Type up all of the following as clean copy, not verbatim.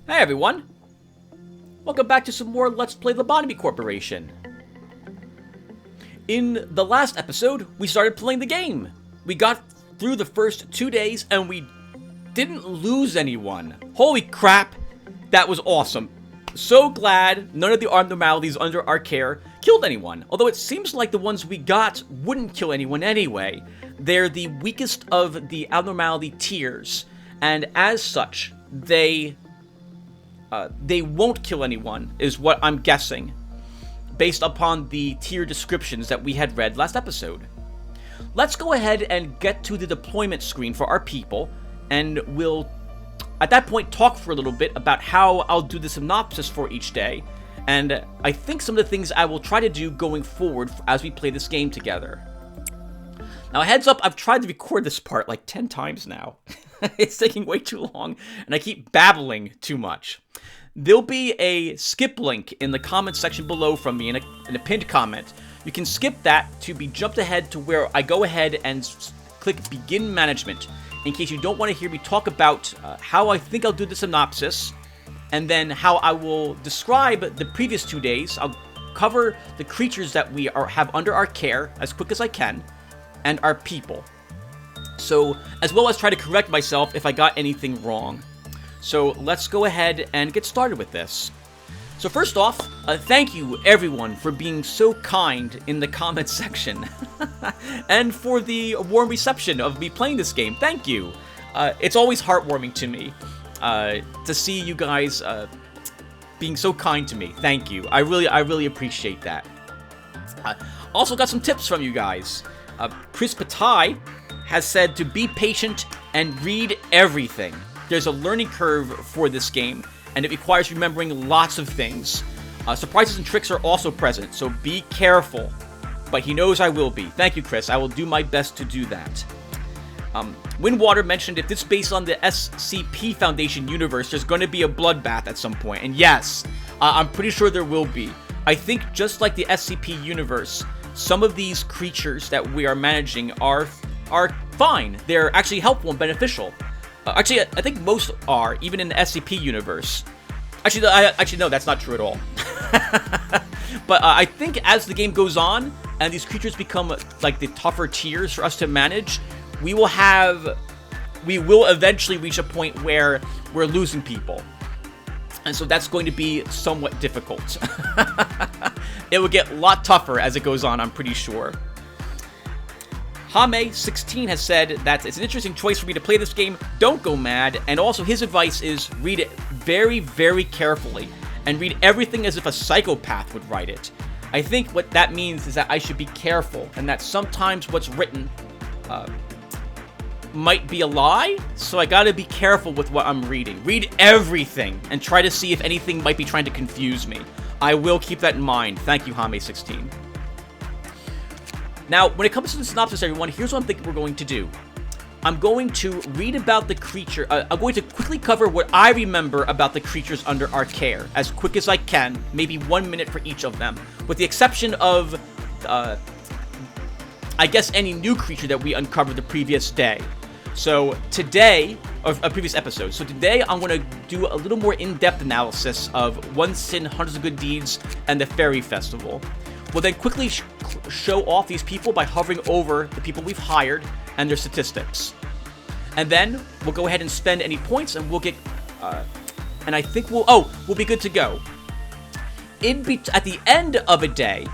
Hey everyone! Welcome back to some more Let's Play Lobotomy Corporation. In the last episode, we started playing the game. We got through the first 2 days and we didn't lose anyone. Holy crap, that was awesome. So glad none of the abnormalities under our care killed anyone. Although it seems like the ones we got wouldn't kill anyone anyway. They're the weakest of the abnormality tiers, and as such, they won't kill anyone, is what I'm guessing, based upon the tier descriptions that we had read last episode. Let's go ahead and get to the deployment screen for our people, and we'll, at that point, talk for a little bit about how I'll do the synopsis for each day, and I think some of the things I will try to do going forward as we play this game together. Now, heads up, I've tried to record this part like 10 times now. It's taking way too long, and I keep babbling too much. There'll be a skip link in the comment section below from me in a pinned comment. You can skip that to be jumped ahead to where I go ahead and click Begin Management, in case you don't want to hear me talk about how I think I'll do the synopsis, and then how I will describe the previous 2 days. I'll cover the creatures that we have under our care as quick as I can, and our people. So, as well as try to correct myself if I got anything wrong. So, let's go ahead and get started with this. So first off, thank you everyone for being so kind in the comments section. And for the warm reception of me playing this game. Thank you. It's always heartwarming to me to see you guys being so kind to me. Thank you. I really appreciate that. Also got some tips from you guys. Chris Patai has said to be patient and read everything. There's a learning curve for this game, and it requires remembering lots of things. Surprises and tricks are also present, so be careful. But he knows I will be. Thank you, Chris. I will do my best to do that. Windwater mentioned if this is based on the SCP Foundation universe, there's going to be a bloodbath at some point. And yes, I'm pretty sure there will be. I think just like the SCP universe, some of these creatures that we are managing are fine. They're actually helpful and beneficial. Actually, I think most are, even in the SCP universe. Actually, no, that's not true at all. But I think as the game goes on, and these creatures become like the tougher tiers for us to manage, we will eventually reach a point where we're losing people. And so that's going to be somewhat difficult. It will get a lot tougher as it goes on, I'm pretty sure. Hame16 has said that it's an interesting choice for me to play this game. Don't go mad. And also his advice is read it very, very carefully. And read everything as if a psychopath would write it. I think what that means is that I should be careful. And that sometimes what's written might be a lie. So I gotta be careful with what I'm reading. Read everything and try to see if anything might be trying to confuse me. I will keep that in mind. Thank you, Hame16. Now, when it comes to the synopsis, everyone, here's what I'm thinking we're going to do. I'm going to read about the creature. I'm going to quickly cover what I remember about the creatures under our care, as quick as I can, maybe 1 minute for each of them, with the exception of, I guess, any new creature that we uncovered the previous day. So today, or a previous episode. So today, I'm going to do a little more in-depth analysis of One Sin, Hundreds of Good Deeds, and the Fairy Festival. We'll then quickly show off these people by hovering over the people we've hired and their statistics. And then we'll go ahead and spend any points, and we'll get, and I think we'll be good to go. At the end of a day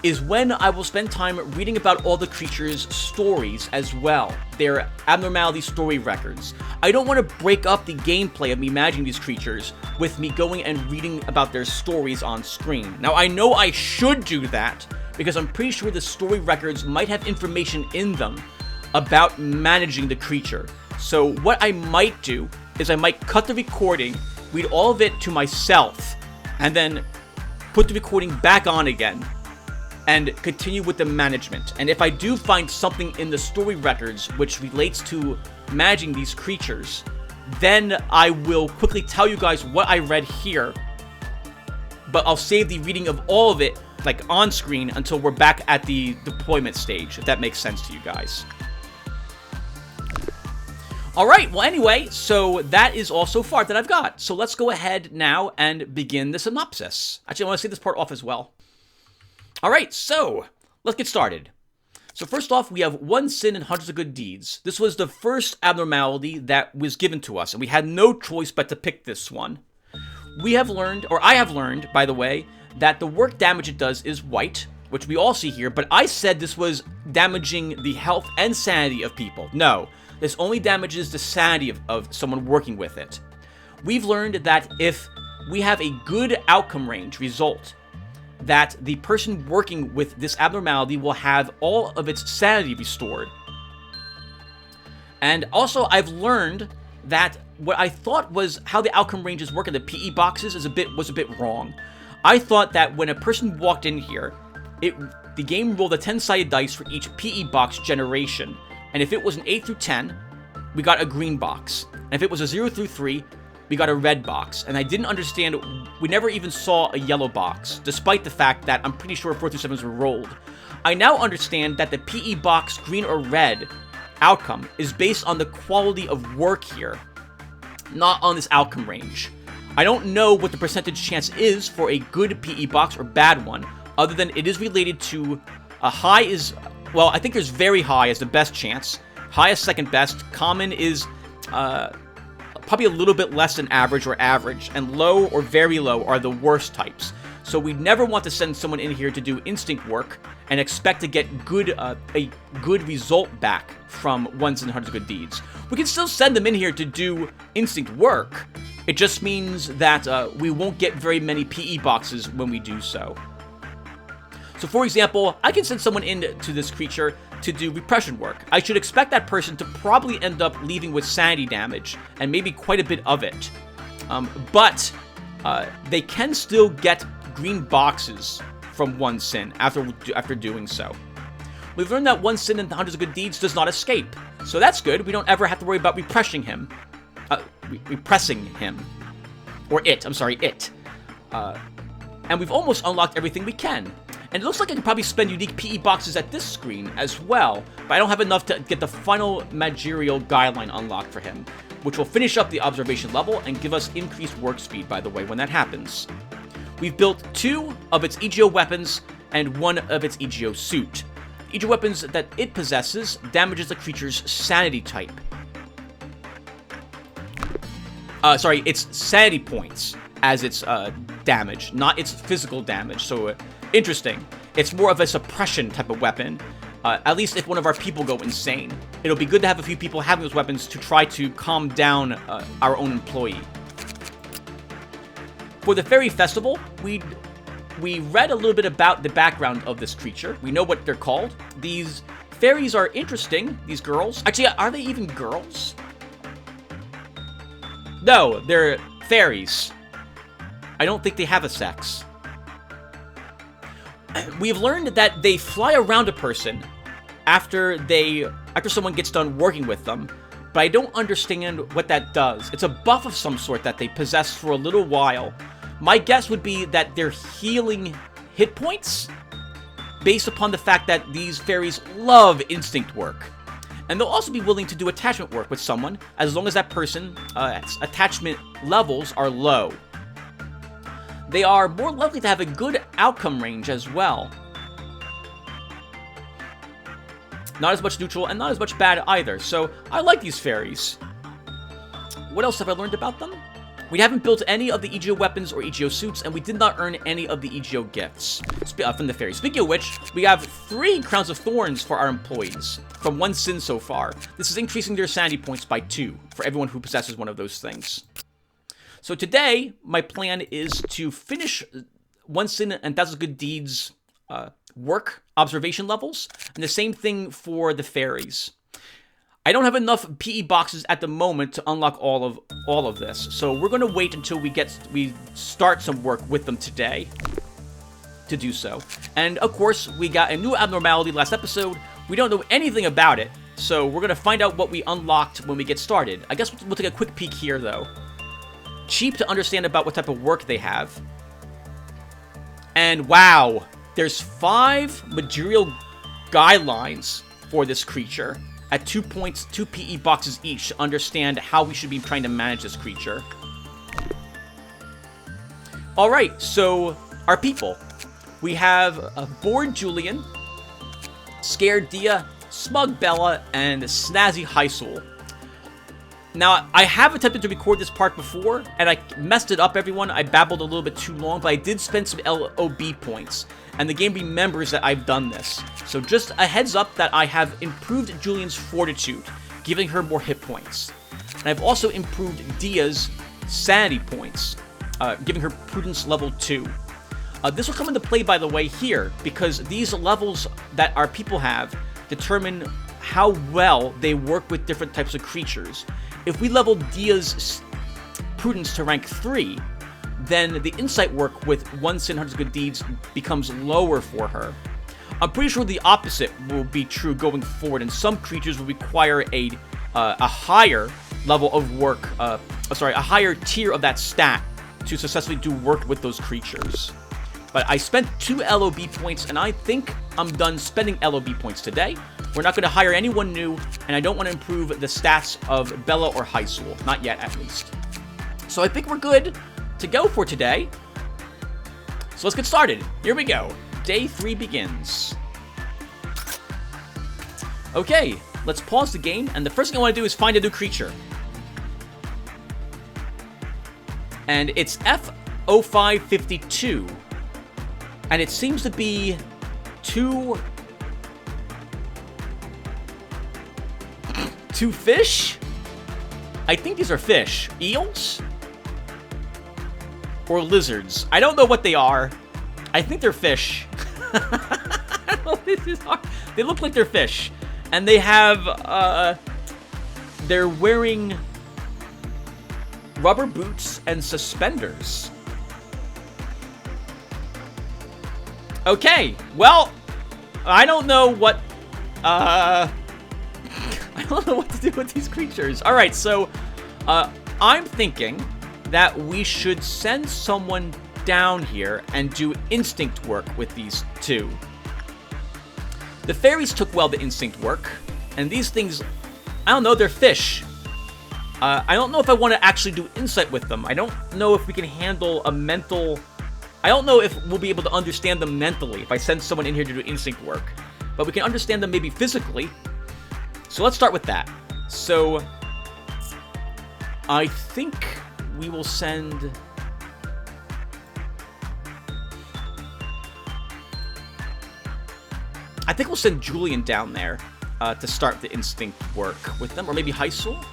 is when I will spend time reading about all the creatures' stories as well, their abnormality story records. I don't want to break up the gameplay of me managing these creatures with me going and reading about their stories on screen. Now, I know I should do that, because I'm pretty sure the story records might have information in them about managing the creature. So what I might do is I might cut the recording, read all of it to myself, and then put the recording back on again, and continue with the management. And if I do find something in the story records which relates to managing these creatures, then I will quickly tell you guys what I read here, but I'll save the reading of all of it like on screen until we're back at the deployment stage, if that makes sense to you guys. Alright, well anyway, so that is all so far that I've got. So let's go ahead now and begin the synopsis. Actually, I want to say this part off as well. Alright, so let's get started. So first off, we have one sin and hundreds of good deeds. This was the first abnormality that was given to us, and we had no choice but to pick this one. We have learned, or I have learned, by the way, that the work damage it does is white, which we all see here, but I said this was damaging the health and sanity of people. No, this only damages the sanity of someone working with it. We've learned that if we have a good outcome range result, that the person working with this abnormality will have all of its sanity restored. And also, I've learned that what I thought was how the outcome ranges work in the PE boxes was a bit wrong. I thought that when a person walked in here, the game rolled a 10-sided dice for each PE box generation, and if it was an 8 through 10, we got a green box, and if it was a 0 through 3, we got a red box, and I didn't understand, we never even saw a yellow box, despite the fact that I'm pretty sure 4 through 7s were rolled. I now understand that the PE box green or red outcome is based on the quality of work here, not on this outcome range. I don't know what the percentage chance is for a good PE box or bad one, other than it is related to a high is, well, I think there's very high as the best chance, high is second best, common is probably a little bit less than average or average, and low or very low are the worst types. So we never want to send someone in here to do instinct work and expect to get a good result back from ones and hundreds of good deeds. We can still send them in here to do instinct work. It just means that we won't get very many PE boxes when we do so. So for example, I can send someone into this creature to do repression work. I should expect that person to probably end up leaving with sanity damage, and maybe quite a bit of it. But they can still get green boxes from one sin after doing so. We've learned that one sin in the hundreds of good deeds does not escape, so that's good. We don't ever have to worry about repressing him. Or it, I'm sorry, it. And we've almost unlocked everything we can. And it looks like I can probably spend unique PE boxes at this screen as well, but I don't have enough to get the final managerial guideline unlocked for him, which will finish up the observation level and give us increased work speed, by the way, when that happens. We've built 2 of its EGO weapons and 1 of its EGO suit. The EGO weapons that it possesses damages the creature's sanity type. Sorry, it's sanity points as its damage, not its physical damage, so interesting. It's more of a suppression type of weapon, at least if one of our people go insane. It'll be good to have a few people having those weapons to try to calm down our own employee. For the Fairy Festival, we read a little bit about the background of this creature. We know what they're called. These fairies are interesting, these girls. Actually, are they even girls? No, they're fairies. I don't think they have a sex. We've learned that they fly around a person after someone gets done working with them, but I don't understand what that does. It's a buff of some sort that they possess for a little while. My guess would be that they're healing hit points based upon the fact that these fairies love instinct work. And they'll also be willing to do attachment work with someone as long as that person's attachment levels are low. They are more likely to have a good outcome range as well. Not as much neutral and not as much bad either, so I like these fairies. What else have I learned about them? We haven't built any of the EGO weapons or EGO suits, and we did not earn any of the EGO gifts from the fairies. Speaking of which, we have 3 Crowns of Thorns for our employees, from 1 sin so far. This is increasing their sanity points by 2 for everyone who possesses one of those things. So today, my plan is to finish 1 sin and Thousands of Good Deeds work observation levels, and the same thing for the fairies. I don't have enough PE boxes at the moment to unlock all of this, so we're going to wait until we start some work with them today to do so. And of course, we got a new abnormality last episode. We don't know anything about it, so we're going to find out what we unlocked when we get started. I guess we'll take a quick peek here, though. Cheap to understand about what type of work they have. And wow, there's 5 material guidelines for this creature. at 2 points, 2 PE boxes each to understand how we should be trying to manage this creature. Alright, so our people. We have a bored Julian, scared Dia, smug Bella, and snazzy Hysul. Now, I have attempted to record this part before, and I messed it up, everyone. I babbled a little bit too long, but I did spend some LOB points, and the game remembers that I've done this. So just a heads up that I have improved Julian's fortitude, giving her more hit points. And I've also improved Dia's sanity points, giving her prudence level 2. This will come into play, by the way, here, because these levels that our people have determine how well they work with different types of creatures. If we level Dia's prudence to rank 3, then the insight work with 1 sin, 100 good deeds becomes lower for her. I'm pretty sure the opposite will be true going forward, and some creatures will require a higher level of work, a higher tier of that stat to successfully do work with those creatures. But I spent 2 LOB points, and I think I'm done spending LOB points today. We're not going to hire anyone new, and I don't want to improve the stats of Bella or Hysul. Not yet, at least. So I think we're good to go for today. So let's get started. Here we go. Day 3 begins. Okay, let's pause the game, and the first thing I want to do is find a new creature. And it's F0552. And it seems to be 2 fish? I think these are fish. Eels? Or lizards. I don't know what they are. I think they're fish. I don't know what this is. They look like they're fish. And they have, they're wearing rubber boots and suspenders. Okay, well, I don't know what, I don't know what to do with these creatures. Alright, so, I'm thinking that we should send someone down here and do instinct work with these 2. The fairies took well to instinct work, and these things, I don't know, they're fish. I don't know if I want to actually do insight with them. I don't know if we can handle a mental... I don't know if we'll be able to understand them mentally if I send someone in here to do instinct work. But we can understand them maybe physically. So let's start with that. So, I think we will send... I think we'll send Julian down there to start the instinct work with them. Or maybe Hysul?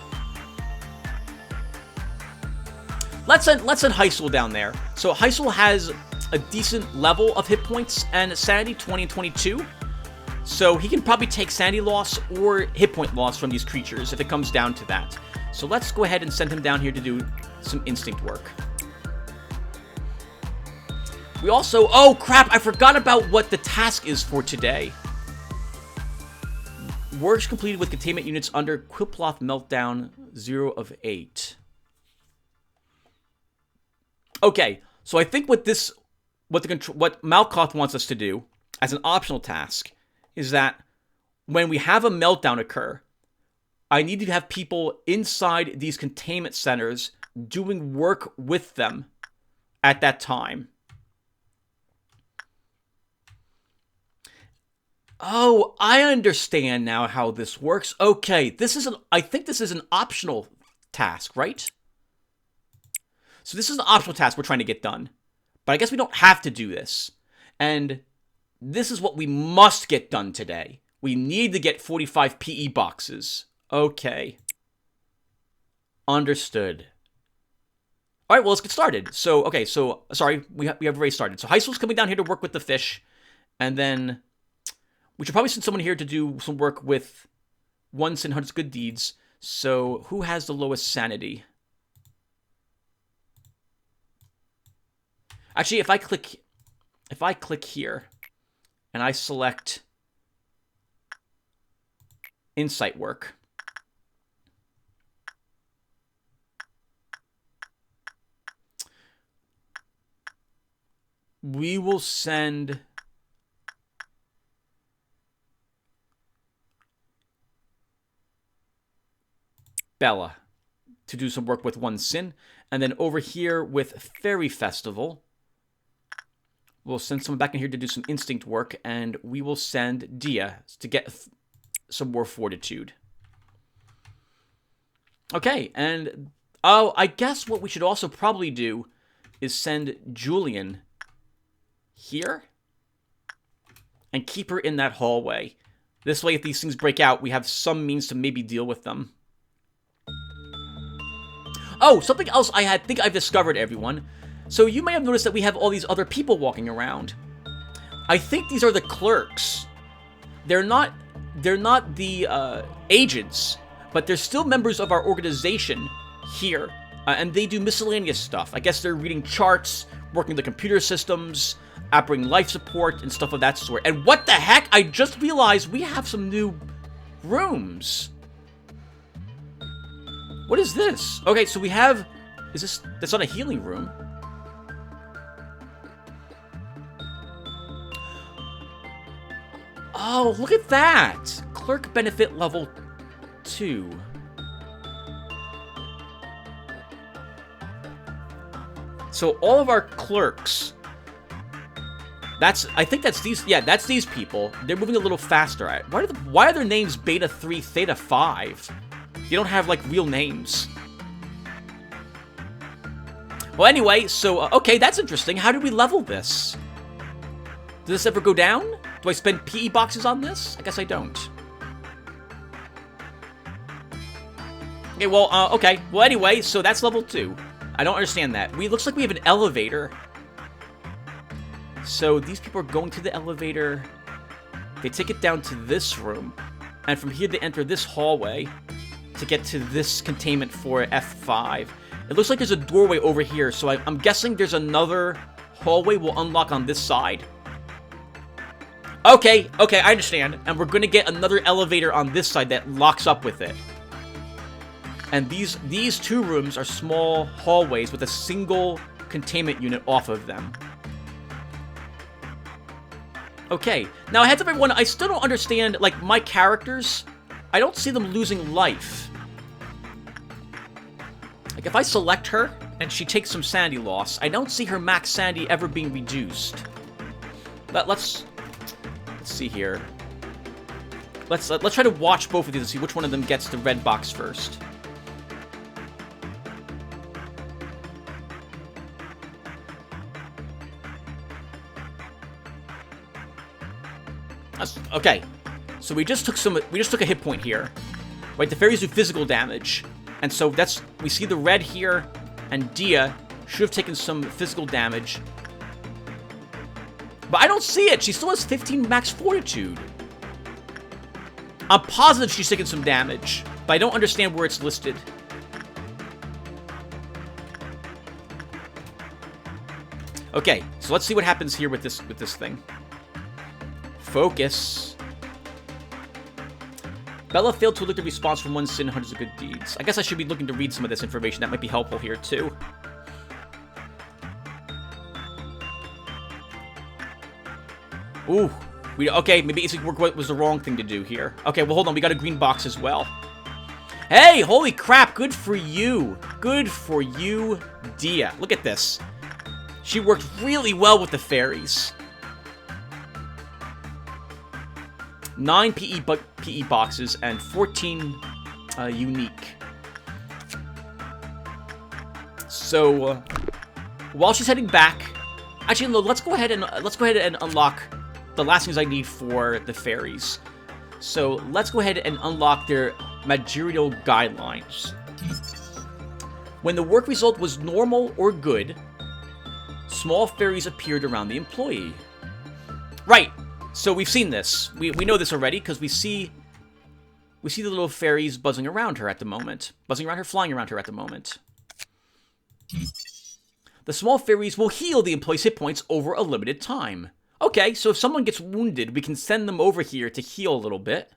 Let's send Hysul down there. So Hysul has a decent level of hit points and sanity, 20 and 22. So he can probably take sanity loss or hit point loss from these creatures if it comes down to that. So let's go ahead and send him down here to do some instinct work. We also... Oh, crap! I forgot about what the task is for today. Works completed with containment units under Quiploth Meltdown 0 of 8. Okay, so I think what Malkoth wants us to do as an optional task is that when we have a meltdown occur, I need to have people inside these containment centers doing work with them at that time. Oh, I understand now how this works. Okay, I think this is an optional task, right? So this is an optional task we're trying to get done. But I guess we don't have to do this. And this is what we must get done today. We need to get 45 PE boxes. Okay. Understood. Alright, well, let's get started. So, okay, so, sorry, we have already started. So Hysul's coming down here to work with the fish. And then we should probably send someone here to do some work with 1 sin, 100 good deeds. So, who has the lowest sanity? Actually, if I click here and I select insight work, we will send Bella to do some work with One Sin. And then over here with Fairy Festival, we'll send someone back in here to do some instinct work, and we will send Dia to get some more fortitude. Okay, and oh, I guess what we should also probably do is send Julian here and keep her in that hallway. This way, if these things break out, we have some means to maybe deal with them. Oh, something else I think I've discovered, everyone. So you may have noticed that we have all these other people walking around. I think these are the clerks. They're not the agents, but they're still members of our organization here. And they do miscellaneous stuff. I guess they're reading charts, working the computer systems, operating life support, and stuff of that sort. And what the heck? I just realized we have some new rooms. What is this? Okay, so we have... That's not a healing room. Oh, look at that! Clerk benefit level 2. So all of our clerks... I think that's these... Yeah, that's these people. They're moving a little faster. Why are their names Beta 3, Theta 5? You don't have, like, real names. Well, anyway, so... okay, that's interesting. How do we level this? Does this ever go down? Do I spend PE boxes on this? I guess I don't. Okay, well, okay. Well, anyway, so that's level 2. I don't understand that. Looks like we have an elevator. So these people are going to the elevator. They take it down to this room. And from here they enter this hallway to get to this containment for F5. It looks like there's a doorway over here. So I'm guessing there's another hallway we'll unlock on this side. Okay, I understand. And we're going to get another elevator on this side that locks up with it. And these two rooms are small hallways with a single containment unit off of them. Okay, now heads up everyone, I still don't understand, like, my characters. I don't see them losing life. Like, if I select her and she takes some sanity loss, I don't see her max sanity ever being reduced. Let's see here. Let's try to watch both of these and see which one of them gets the red box first. Okay, so we just took a hit point here, right? The fairies do physical damage, and so we see the red here, and Dia should have taken some physical damage, but I don't see it. She still has 15 max fortitude. I'm positive she's taken some damage, but I don't understand where it's listed. Okay, so let's see what happens here with this thing. Focus. Bella failed to elicit a response from One Sin, hundreds of good deeds. I guess I should be looking to read some of this information. That might be helpful here, too. Ooh. Okay, maybe instinct work was the wrong thing to do here. Okay, well, hold on. We got a green box as well. Hey, holy crap. Good for you. Good for you, Dia. Look at this. She worked really well with the fairies. 9 PE boxes and 14 unique. So while she's heading back, actually, no, let's go ahead and unlock the last things I need for the fairies. So let's go ahead and unlock their managerial guidelines. When the work result was normal or good, small fairies appeared around the employee. Right. So we've seen this. We know this already because we see the little fairies buzzing around her at the moment. Buzzing around her, flying around her at the moment. The small fairies will heal the employee's hit points over a limited time. Okay, so if someone gets wounded, we can send them over here to heal a little bit.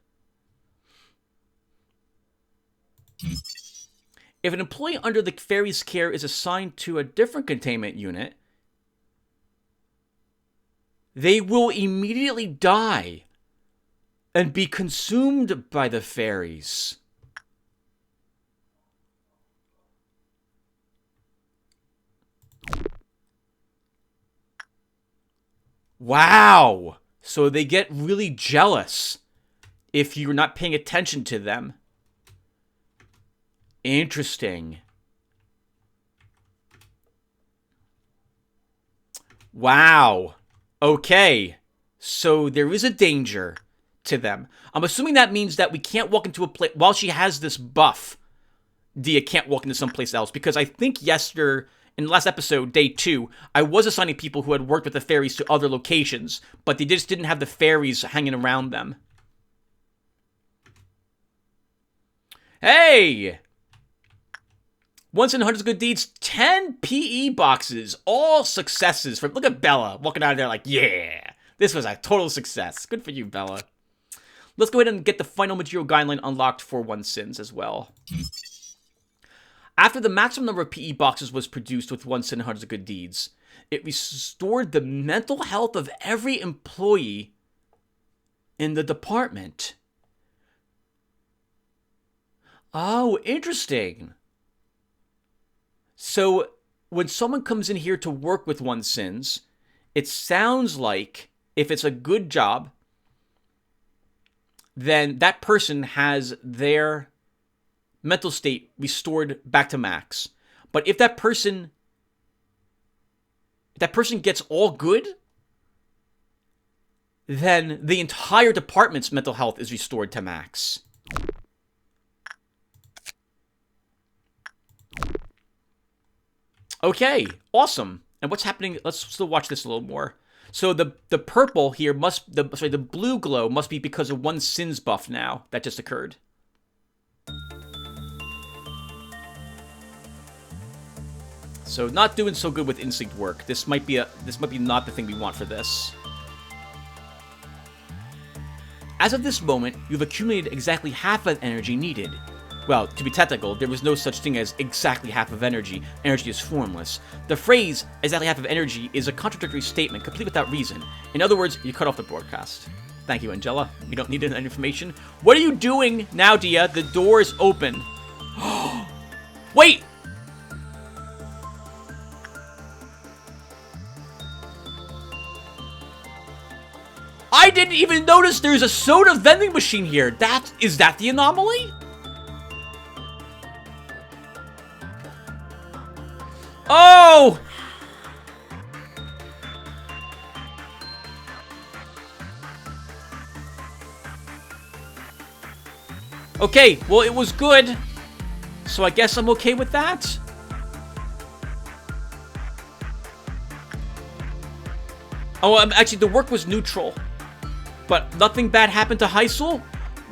If an employee under the fairy's care is assigned to a different containment unit, they will immediately die and be consumed by the fairies. Wow. So they get really jealous if you're not paying attention to them. Interesting. Wow. Okay. So there is a danger to them. I'm assuming that means that we can't walk into a place while she has this buff. Dia can't walk into someplace else, because I think in the last episode, day 2, I was assigning people who had worked with the fairies to other locations, but they just didn't have the fairies hanging around them. Hey! Once in hundreds of good deeds, 10 PE boxes, all successes. Look at Bella walking out of there like, yeah, this was a total success. Good for you, Bella. Let's go ahead and get the final material guideline unlocked for one's sins as well. After the maximum number of PE boxes was produced with one sin and hundreds of good deeds, it restored the mental health of every employee in the department. Oh, interesting. So, when someone comes in here to work with one's sins, it sounds like, if it's a good job, then that person has their mental state restored back to max. But if that person gets all good, then the entire department's mental health is restored to max. Okay, awesome. And what's happening? Let's still watch this a little more. So the purple here the blue glow must be because of one sins buff now that just occurred. So not doing so good with instinct work. This might be not the thing we want for this. As of this moment, you've accumulated exactly half of the energy needed. Well, to be technical, there was no such thing as exactly half of energy. Energy is formless. The phrase, exactly half of energy, is a contradictory statement, complete without reason. In other words, you cut off the broadcast. Thank you, Angela. We don't need that information. What are you doing now, Dia? The door is open. Wait! I didn't even notice there's a soda vending machine here. Is that the anomaly? Oh! Okay, well, it was good. So I guess I'm okay with that. Oh, actually, the work was neutral. But nothing bad happened to Heisel?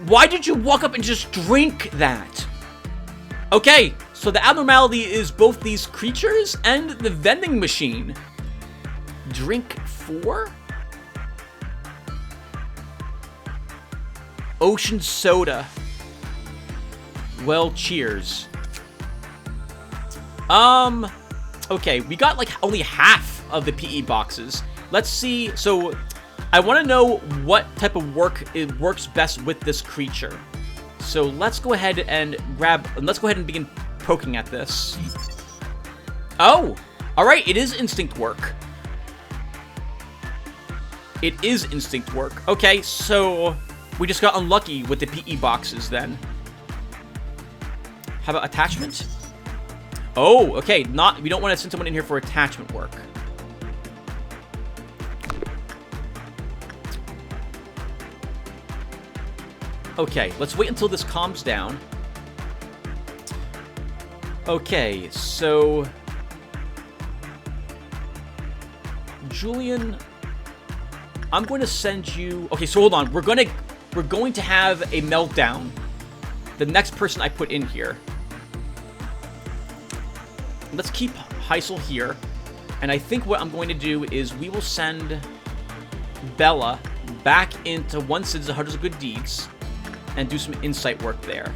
Why did you walk up and just drink that? Okay, so the abnormality is both these creatures and the vending machine. Drink 4? Ocean soda. Well, cheers. Okay, we got like only half of the PE boxes. Let's see. So I want to know what type of work works best with this creature. So let's go ahead and begin poking at this. Oh, all right. It is instinct work. It is instinct work. Okay, so we just got unlucky with the PE boxes then. How about attachment? Oh, okay. We don't want to send someone in here for attachment work. Okay, let's wait until this calms down. Okay, so Julian, I'm going to send you. Okay, so hold on. We're going to have a meltdown. The next person I put in here. Let's keep Heisel here. And I think what I'm going to do is we will send Bella back into One Sins, 100 of Good Deeds and do some insight work there.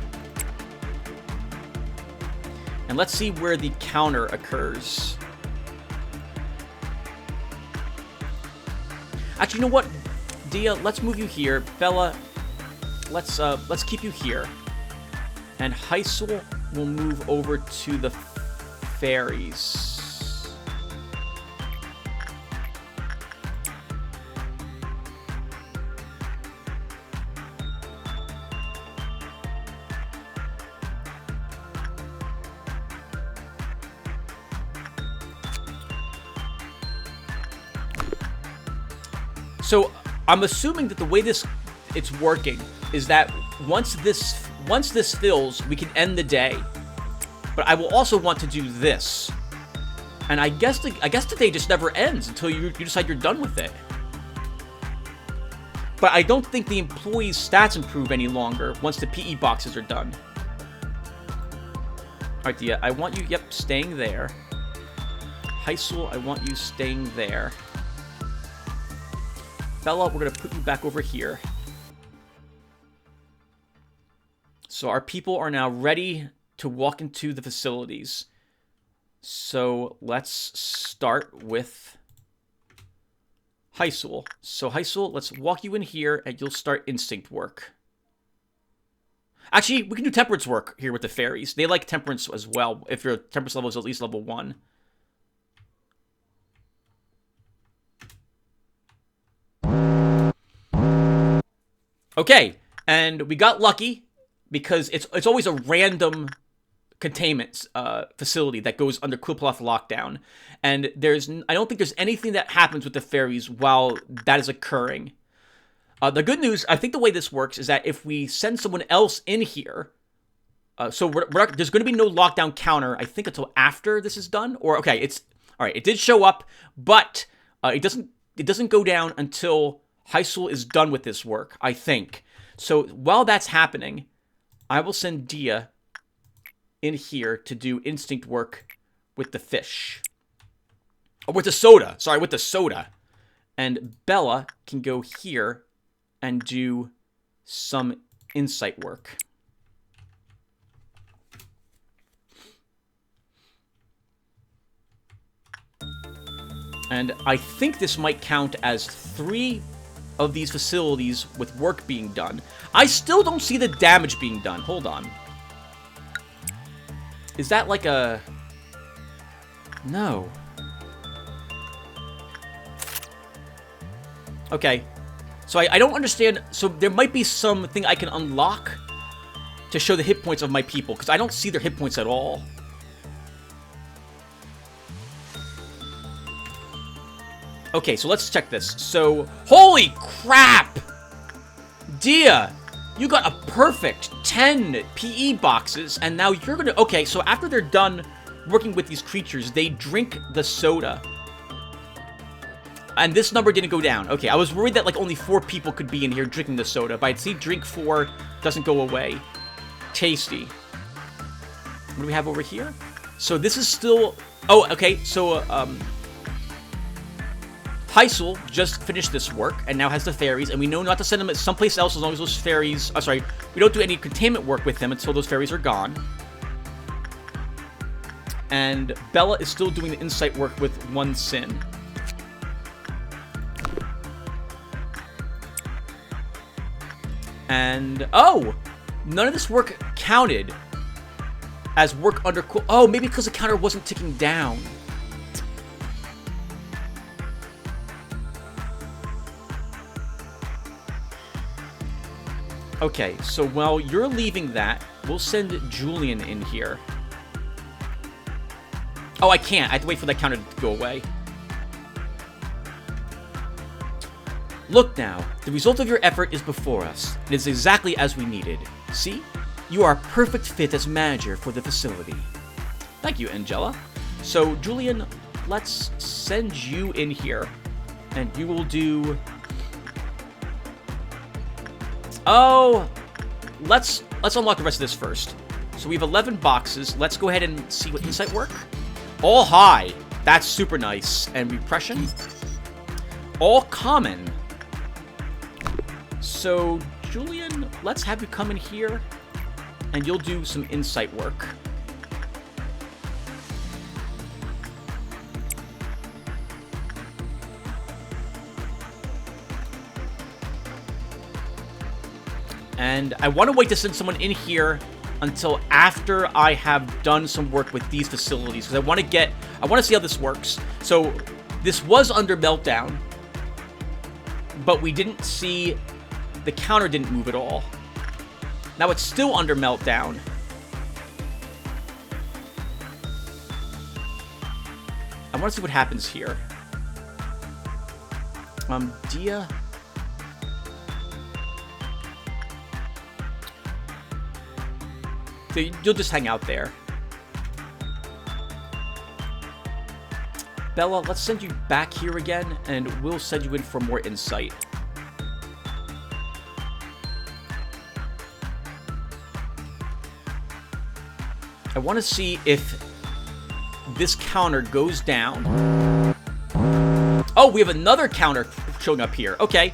And let's see where the counter occurs. Actually, you know what? Dia, let's move you here. Bella, let's keep you here. And Heisel will move over to the fairies. So I'm assuming that the way it's working is that once this fills, we can end the day. But I will also want to do this. And I guess the day just never ends until you decide you're done with it. But I don't think the employees' stats improve any longer once the PE boxes are done. Alright, Dia, I want you, staying there. Heisel, I want you staying there. Bella, we're going to put you back over here. So our people are now ready to walk into the facilities. So let's start with Heisel. So Heisel, let's walk you in here and you'll start instinct work. Actually, we can do temperance work here with the fairies. They like temperance as well, if your temperance level is at least level 1. Okay, and we got lucky because it's always a random containment facility that goes under Quillcloth lockdown, and I don't think there's anything that happens with the fairies while that is occurring. The good news, I think the way this works is that if we send someone else in here, so there's going to be no lockdown counter, I think, until after this is done. Or okay, all right. It did show up, but it doesn't go down until Heisel is done with this work, I think. So while that's happening, I will send Dia in here to do instinct work with the fish. Or with the soda. Sorry, with the soda. And Bella can go here and do some insight work. And I think this might count as 3 of these facilities with work being done. I still don't see the damage being done. Hold on. Is that like a... No. Okay. So I don't understand. So there might be something I can unlock to show the hit points of my people, because I don't see their hit points at all. Okay, so let's check this. So, holy crap! Dia, you got a perfect 10 PE boxes, and now you're gonna... Okay, so after they're done working with these creatures, they drink the soda. And this number didn't go down. Okay, I was worried that like only 4 people could be in here drinking the soda, but I see drink 4 doesn't go away. Tasty. What do we have over here? So this is still... Oh, okay, so, Heisel just finished this work and now has the fairies, and we know not to send them someplace else as long as those fairies... sorry, we don't do any containment work with them until those fairies are gone. And Bella is still doing the insight work with 1 sin. And, oh! None of this work counted as work under... Oh, maybe because the counter wasn't ticking down. Okay, so while you're leaving that, we'll send Julian in here. Oh, I can't. I have to wait for that counter to go away. Look now, the result of your effort is before us. It is exactly as we needed. See? You are a perfect fit as manager for the facility. Thank you, Angela. So, Julian, let's send you in here, and you will do... Oh, let's unlock the rest of this first. So we have 11 boxes. Let's go ahead and see what insight work. All high. That's super nice. And repression. All common. So, Julian, let's have you come in here, and you'll do some insight work. And I want to wait to send someone in here until after I have done some work with these facilities, because I want to see how this works. So this was under meltdown, but we didn't see the counter didn't move at all. Now it's still under meltdown. I want to see what happens here. Dia. So you'll just hang out there. Bella, let's send you back here again, and we'll send you in for more insight. I want to see if this counter goes down. Oh, we have another counter showing up here. Okay.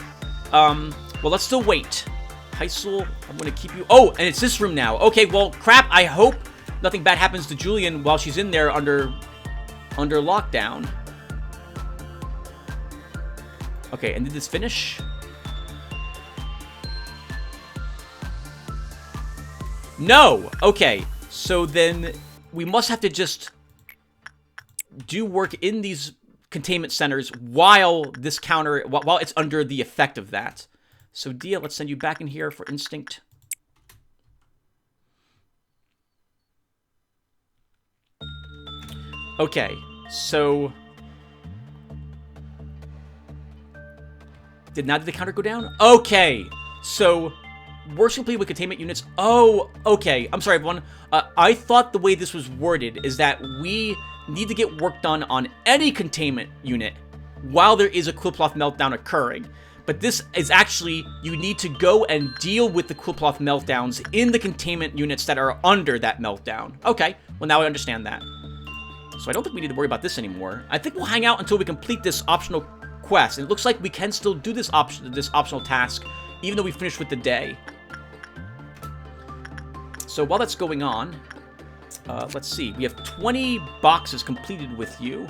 Well, let's still wait. Heisel, I'm going to keep you... Oh, and it's this room now. Okay, well, crap. I hope nothing bad happens to Julian while she's in there under lockdown. Okay, and did this finish? No! Okay, so then we must have to just do work in these containment centers while this counter... while it's under the effect of that. So, Dia, let's send you back in here for instinct. Okay, so... Did not the counter go down? Okay, so... Works complete with containment units. Oh, okay. I'm sorry, everyone. I thought the way this was worded is that we need to get work done on any containment unit while there is a Quillcloth meltdown occurring. But this is actually, you need to go and deal with the Quillcloth meltdowns in the containment units that are under that meltdown. Okay, well now I understand that. So I don't think we need to worry about this anymore. I think we'll hang out until we complete this optional quest. And it looks like we can still do this optional task, even though we finished with the day. So while that's going on, let's see. We have 20 boxes completed with you.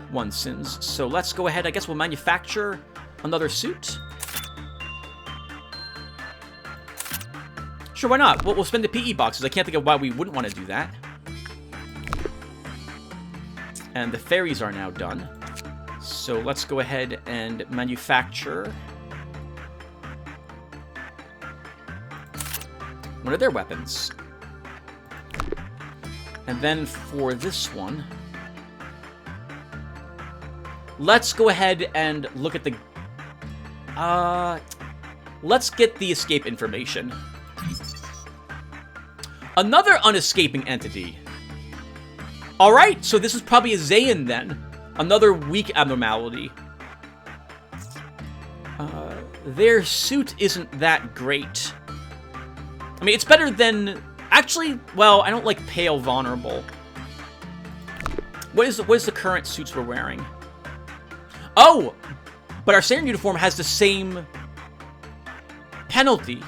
One sins. So let's go ahead. I guess we'll manufacture another suit. Sure, why not? We'll spend the PE boxes. I can't think of why we wouldn't want to do that. And the fairies are now done. So let's go ahead and manufacture one of their weapons. And then for this one, let's go ahead and look at the... let's get the escape information. Another unescaping entity. Alright, so this is probably a Zayn then. Another weak abnormality. Their suit isn't that great. I mean, it's better than... Actually, well, I don't like pale vulnerable. What is the current suits we're wearing? Oh! But our standard uniform has the same penalty.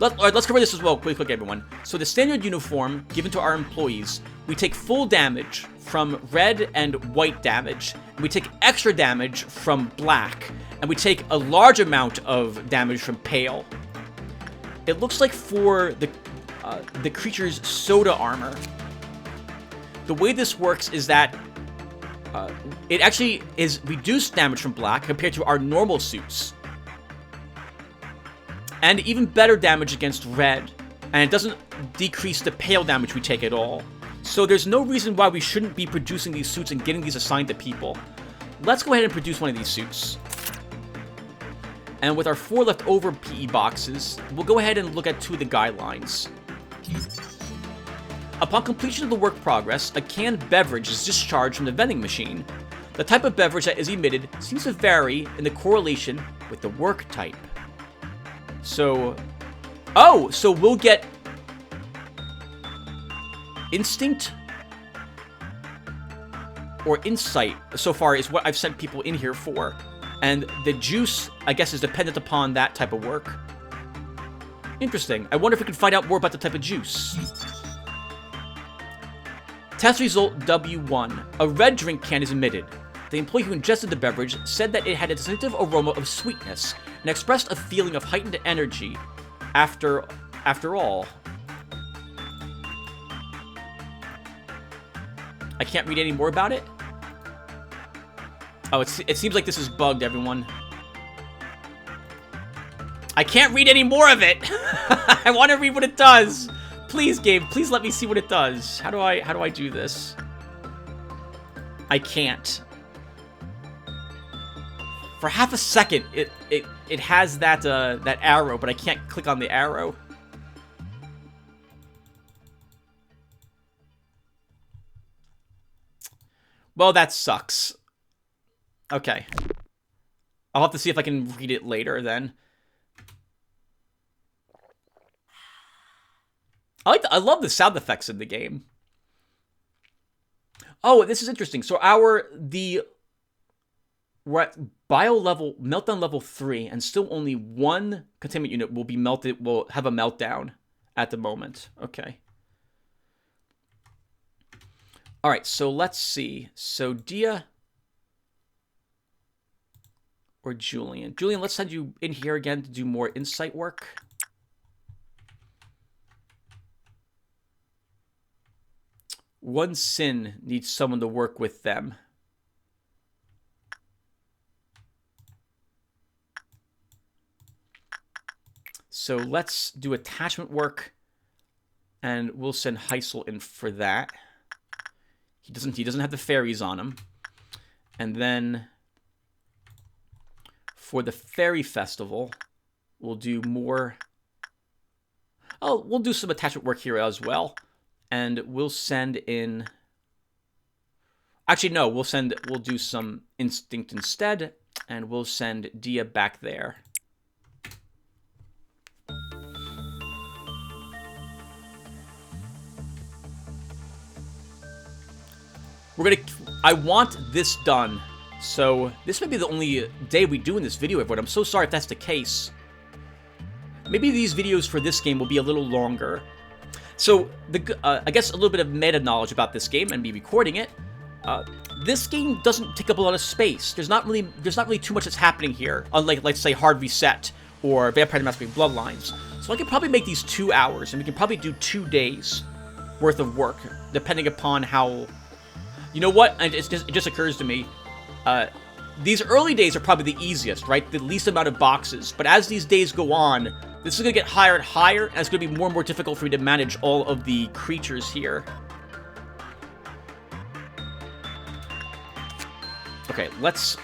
Alright, let's cover this as well, quick, everyone. So the standard uniform given to our employees, we take full damage from red and white damage. And we take extra damage from black. And we take a large amount of damage from pale. It looks like for the creature's soda armor, the way this works is that it actually is reduced damage from black compared to our normal suits. And even better damage against red. And it doesn't decrease the pale damage we take at all. So there's no reason why we shouldn't be producing these suits and getting these assigned to people. Let's go ahead and produce one of these suits. And with our 4 leftover PE boxes, we'll go ahead and look at 2 of the guidelines. Upon completion of the work progress, a canned beverage is discharged from the vending machine. The type of beverage that is emitted seems to vary in the correlation with the work type. So... Oh! So we'll get... Instinct? Or insight, so far, is what I've sent people in here for. And the juice, I guess, is dependent upon that type of work. Interesting. I wonder if we can find out more about the type of juice. Test result W1. A red drink can is emitted. The employee who ingested the beverage said that it had a distinctive aroma of sweetness and expressed a feeling of heightened energy after all. I can't read any more about it? Oh, it seems like this is bugged, everyone. I can't read any more of it! I want to read what it does! Please, game, please let me see what it does. How do I do this? I can't. For half a second, it has that arrow, but I can't click on the arrow. Well, that sucks. Okay. I'll have to see if I can read it later then. I love the sound effects in the game. Oh, this is interesting. So we're at meltdown level 3, and still only one containment unit will have a meltdown at the moment. Okay. All right, so let's see. So Dia or Julian. Julian, let's send you in here again to do more insight work. One sin needs someone to work with them. So let's do attachment work, and we'll send Heisel in for that. He doesn't have the fairies on him. And then for the fairy festival, we'll do more. Oh, we'll do some attachment work here as well. And we'll send in... Actually, no, we'll do some instinct instead, and we'll send Dia back there. I want this done. So this may be the only day we do in this video, everyone. I'm so sorry if that's the case. Maybe these videos for this game will be a little longer. So, I guess a little bit of meta knowledge about this game and me recording it. This game doesn't take up a lot of space. There's not really too much that's happening here, unlike, let's say, Hard Reset or Vampire the Masquerade Bloodlines. So I could probably make these 2 hours, and we can probably do 2 days worth of work, depending upon how... You know what? It just occurs to me. These early days are probably the easiest, right? The least amount of boxes. But as these days go on, this is going to get higher and higher, and it's going to be more and more difficult for me to manage all of the creatures here. Okay, let's...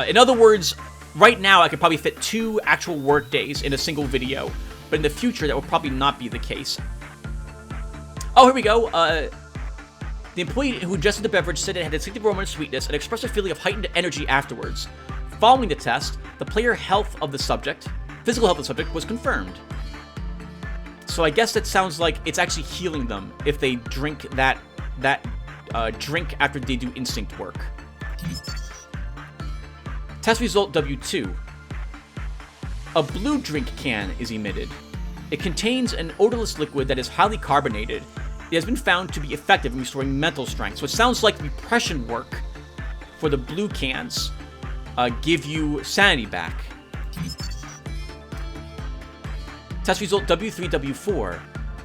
in other words, right now I could probably fit 2 actual work days in a single video, but in the future that will probably not be the case. Oh, here we go. The employee who ingested the beverage said it had a distinctive aroma and sweetness and expressed a feeling of heightened energy afterwards. Following the test, the physical health of the subject was confirmed. So I guess that sounds like it's actually healing them if they drink that drink after they do instinct work. Test result W2. A blue drink can is emitted. It contains an odorless liquid that is highly carbonated. It has been found to be effective in restoring mental strength. So it sounds like repression work for the blue cans give you sanity back. Test result W3, W4.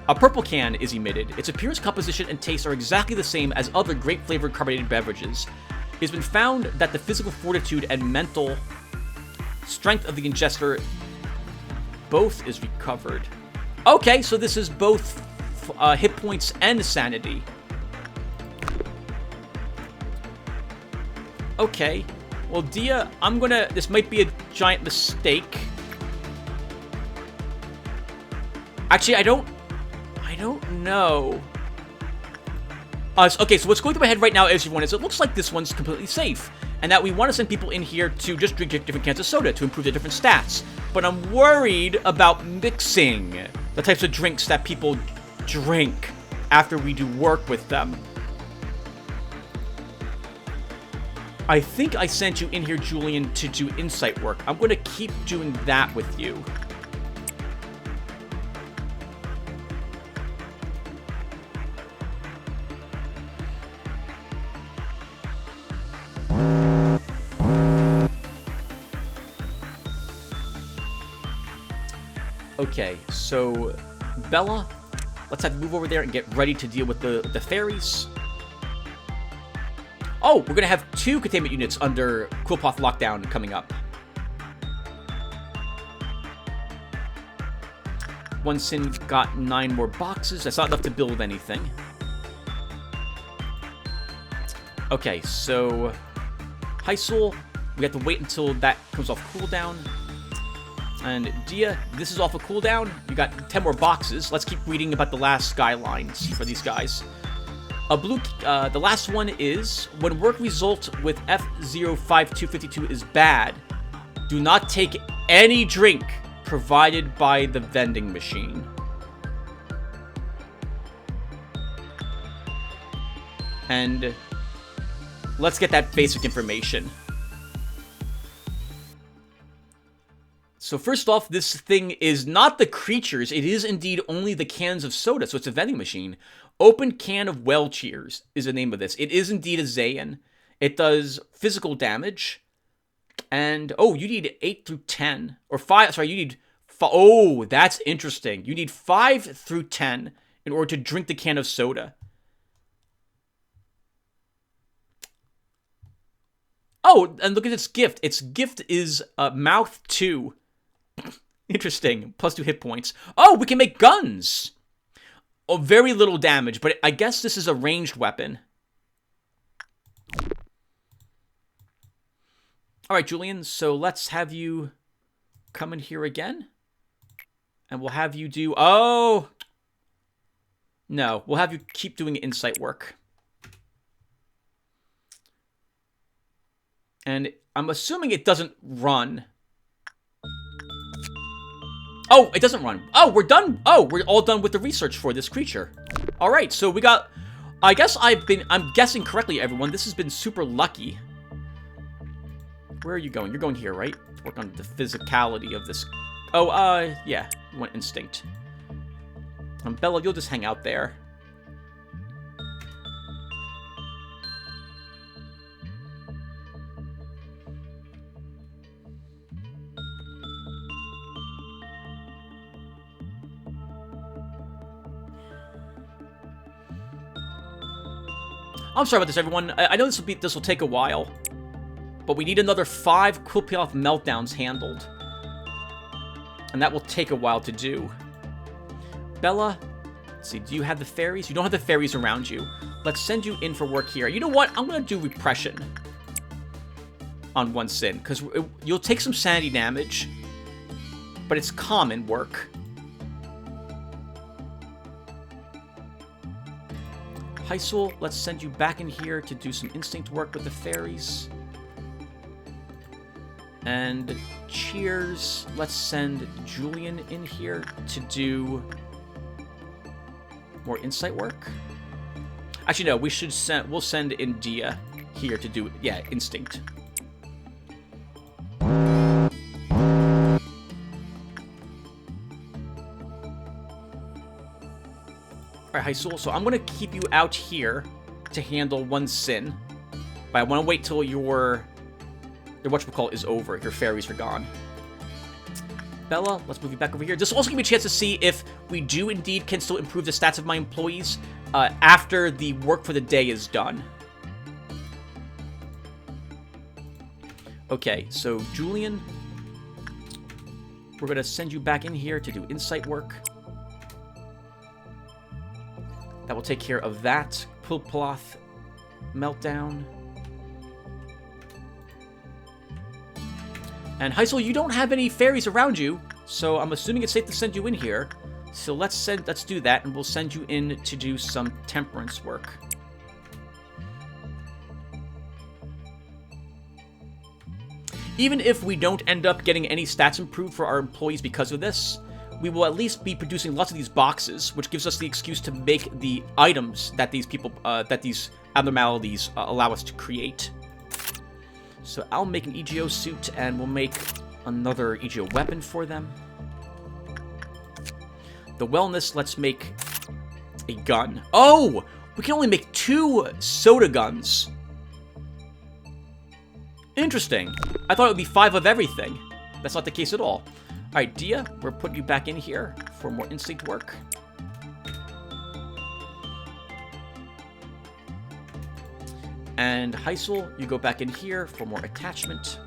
A purple can is emitted. Its appearance, composition, and taste are exactly the same as other grape-flavored carbonated beverages. It has been found that the physical fortitude and mental strength of the ingester both is recovered. Okay, so this is both hit points and sanity. Okay. Well, Dia, this might be a giant mistake. Actually, I don't know. Okay, so what's going through my head right now, everyone, is it looks like this one's completely safe, and that we want to send people in here to just drink different cans of soda to improve their different stats. But I'm worried about mixing the types of drinks that people drink after we do work with them. I think I sent you in here, Julian, to do insight work. I'm going to keep doing that with you. Okay, so Bella, let's have to move over there and get ready to deal with the fairies. Oh, we're going to have 2 containment units under Quillpath lockdown coming up. One Sin got 9 more boxes. That's not enough to build anything. Okay, so Heisel, we have to wait until that comes off cooldown. And Dia, this is off a cooldown. You got 10 more boxes. Let's keep reading about the last skylines for these guys. The last one is, when work result with F05252 is bad, do not take any drink provided by the vending machine. And let's get that basic information. So first off, this thing is not the creatures. It is indeed only the cans of soda. So it's a vending machine. Open can of well cheers is the name of this. It is indeed a Zayan. It does physical damage. And, oh, you need 8 through 10. Or 5, sorry, you need... Oh, that's interesting. You need 5 through 10 in order to drink the can of soda. Oh, and look at its gift. Its gift is mouth 2. Interesting. Plus 2 hit points. Oh, we can make guns. Oh, very little damage, but I guess this is a ranged weapon. Alright, Julian, so let's have you come in here again. And we'll have you do... Oh! No, we'll have you keep doing insight work. And I'm assuming it doesn't run. Oh, it doesn't run. Oh, we're done. Oh, we're all done with the research for this creature. All right, so we got... I guess I'm guessing correctly, everyone. This has been super lucky. Where are you going? You're going here, right? To work on the physicality of this. Oh, yeah. You want instinct. Bella, you'll just hang out there. I'm sorry about this, everyone. I know this will take a while, but we need another 5 Quillpath meltdowns handled, and that will take a while to do. Bella, let's see. Do you have the fairies? You don't have the fairies around you. Let's send you in for work here. You know what? I'm gonna do repression on 1 sin because you'll take some sanity damage, but it's common work. Heisel, let's send you back in here to do some instinct work with the fairies. And Cheers, let's send Julian in here to do more insight work. Actually, no, we'll send India here to do, yeah, instinct. Alright, Heisel, so I'm going to keep you out here to handle 1 sin. But I want to wait till your whatchamacallit is over. Your fairies are gone. Bella, let's move you back over here. This will also give me a chance to see if we do indeed can still improve the stats of my employees after the work for the day is done. Okay, so Julian, we're going to send you back in here to do insight work. That will take care of that Quillpath meltdown. And Heisel, you don't have any fairies around you, so I'm assuming it's safe to send you in here. So let's do that, and we'll send you in to do some temperance work. Even if we don't end up getting any stats improved for our employees because of this, we will at least be producing lots of these boxes, which gives us the excuse to make the items that these abnormalities allow us to create. So I'll make an EGO suit, and we'll make another EGO weapon for them. The wellness, let's make a gun. Oh! We can only make 2 soda guns. Interesting. I thought it would be 5 of everything. That's not the case at all. Alright, Dia, we're putting you back in here for more instinct work. And Heisel, you go back in here for more attachment.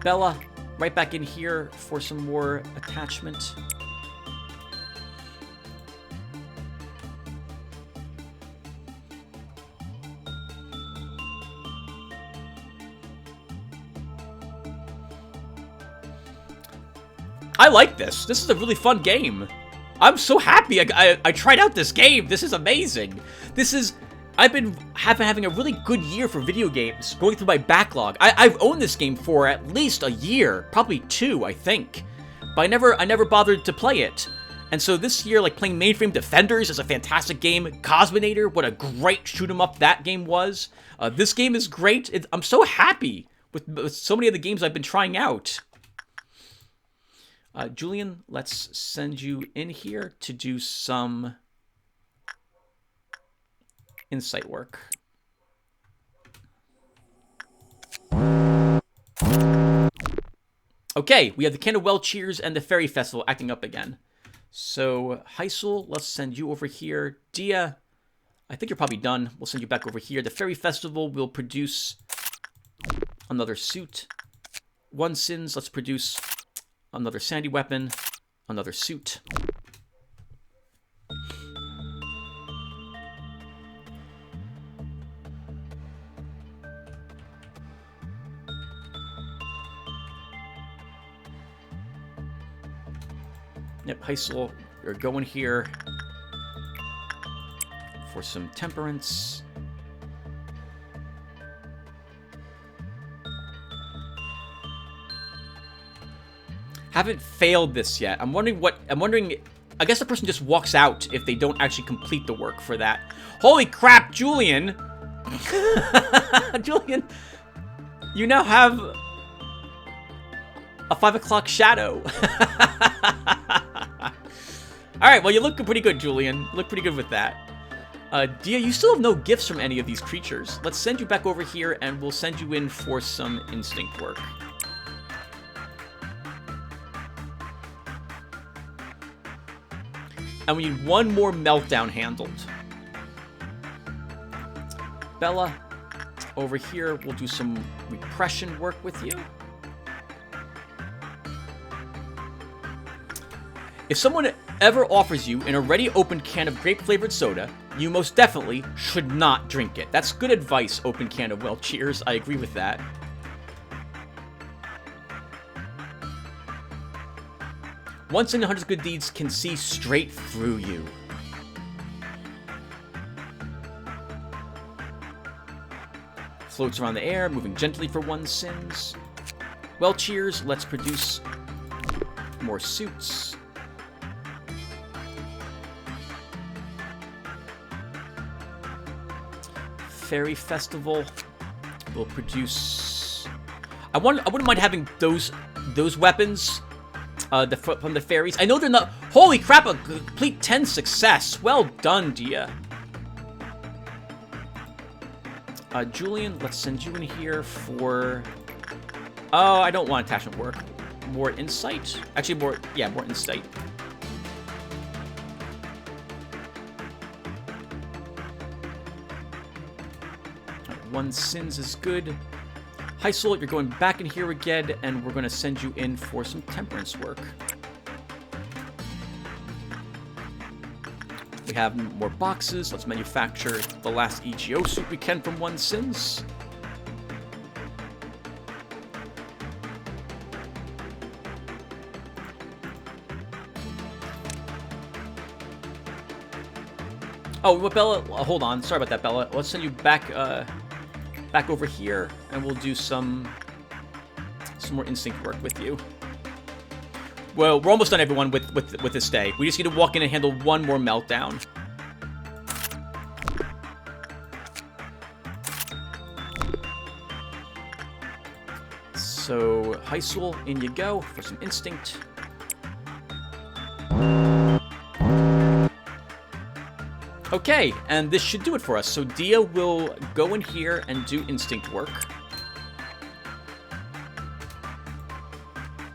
Bella, right back in here for some more attachment. I like this. This is a really fun game. I'm so happy I tried out this game. This is amazing. I've been having a really good year for video games, going through my backlog. I've owned this game for at least a year, probably 2, I think. But I never bothered to play it. And so this year, like, playing Mainframe Defenders is a fantastic game. Cosminator, what a great shoot-'em-up that game was. This game is great. I'm so happy with so many of the games I've been trying out. Julian, let's send you in here to do some insight work. Okay, we have the Candle Well Cheers and the Fairy Festival acting up again. So, Heisel, let's send you over here. Dia, I think you're probably done. We'll send you back over here. The Fairy Festival will produce another suit. One Sins, let's produce another Sandy Weapon, another suit. Yep, Heisel, you're going here for some temperance. Haven't failed this yet. I'm wondering, I guess the person just walks out if they don't actually complete the work for that. Holy crap, Julian! Julian, you now have a 5 o'clock shadow. Alright, well, you look pretty good, Julian. You look pretty good with that. Dia, you still have no gifts from any of these creatures. Let's send you back over here, and we'll send you in for some instinct work. And we need one more meltdown handled. Bella, over here, we'll do some repression work with you. If someone ever offers you an already opened can of grape-flavored soda, you most definitely should not drink it. That's good advice, open can of Well Cheers. I agree with that. Once in Hundreds of Good Deeds can see straight through you. Floats around the air, moving gently for One Sins. Well Cheers, let's produce more suits. Fairy Festival will produce... I wouldn't mind having those weapons from the fairies. I know they're not... Holy crap, a complete 10 success. Well done, Dia. Julian, let's send you in here for... Oh, I don't want attachment work. More insight? Actually, more insight. One Sins is good. Heisel, you're going back in here again, and we're going to send you in for some temperance work. We have more boxes. Let's manufacture the last EGO suit we can from One Sins. Oh, well, Bella, hold on. Sorry about that, Bella. Let's send you back back over here, and we'll do some more instinct work with you. Well, we're almost done, everyone, with this day. We just need to walk in and handle one more meltdown. So, Heisel, in you go for some instinct. Okay, and this should do it for us. So Dia will go in here and do instinct work.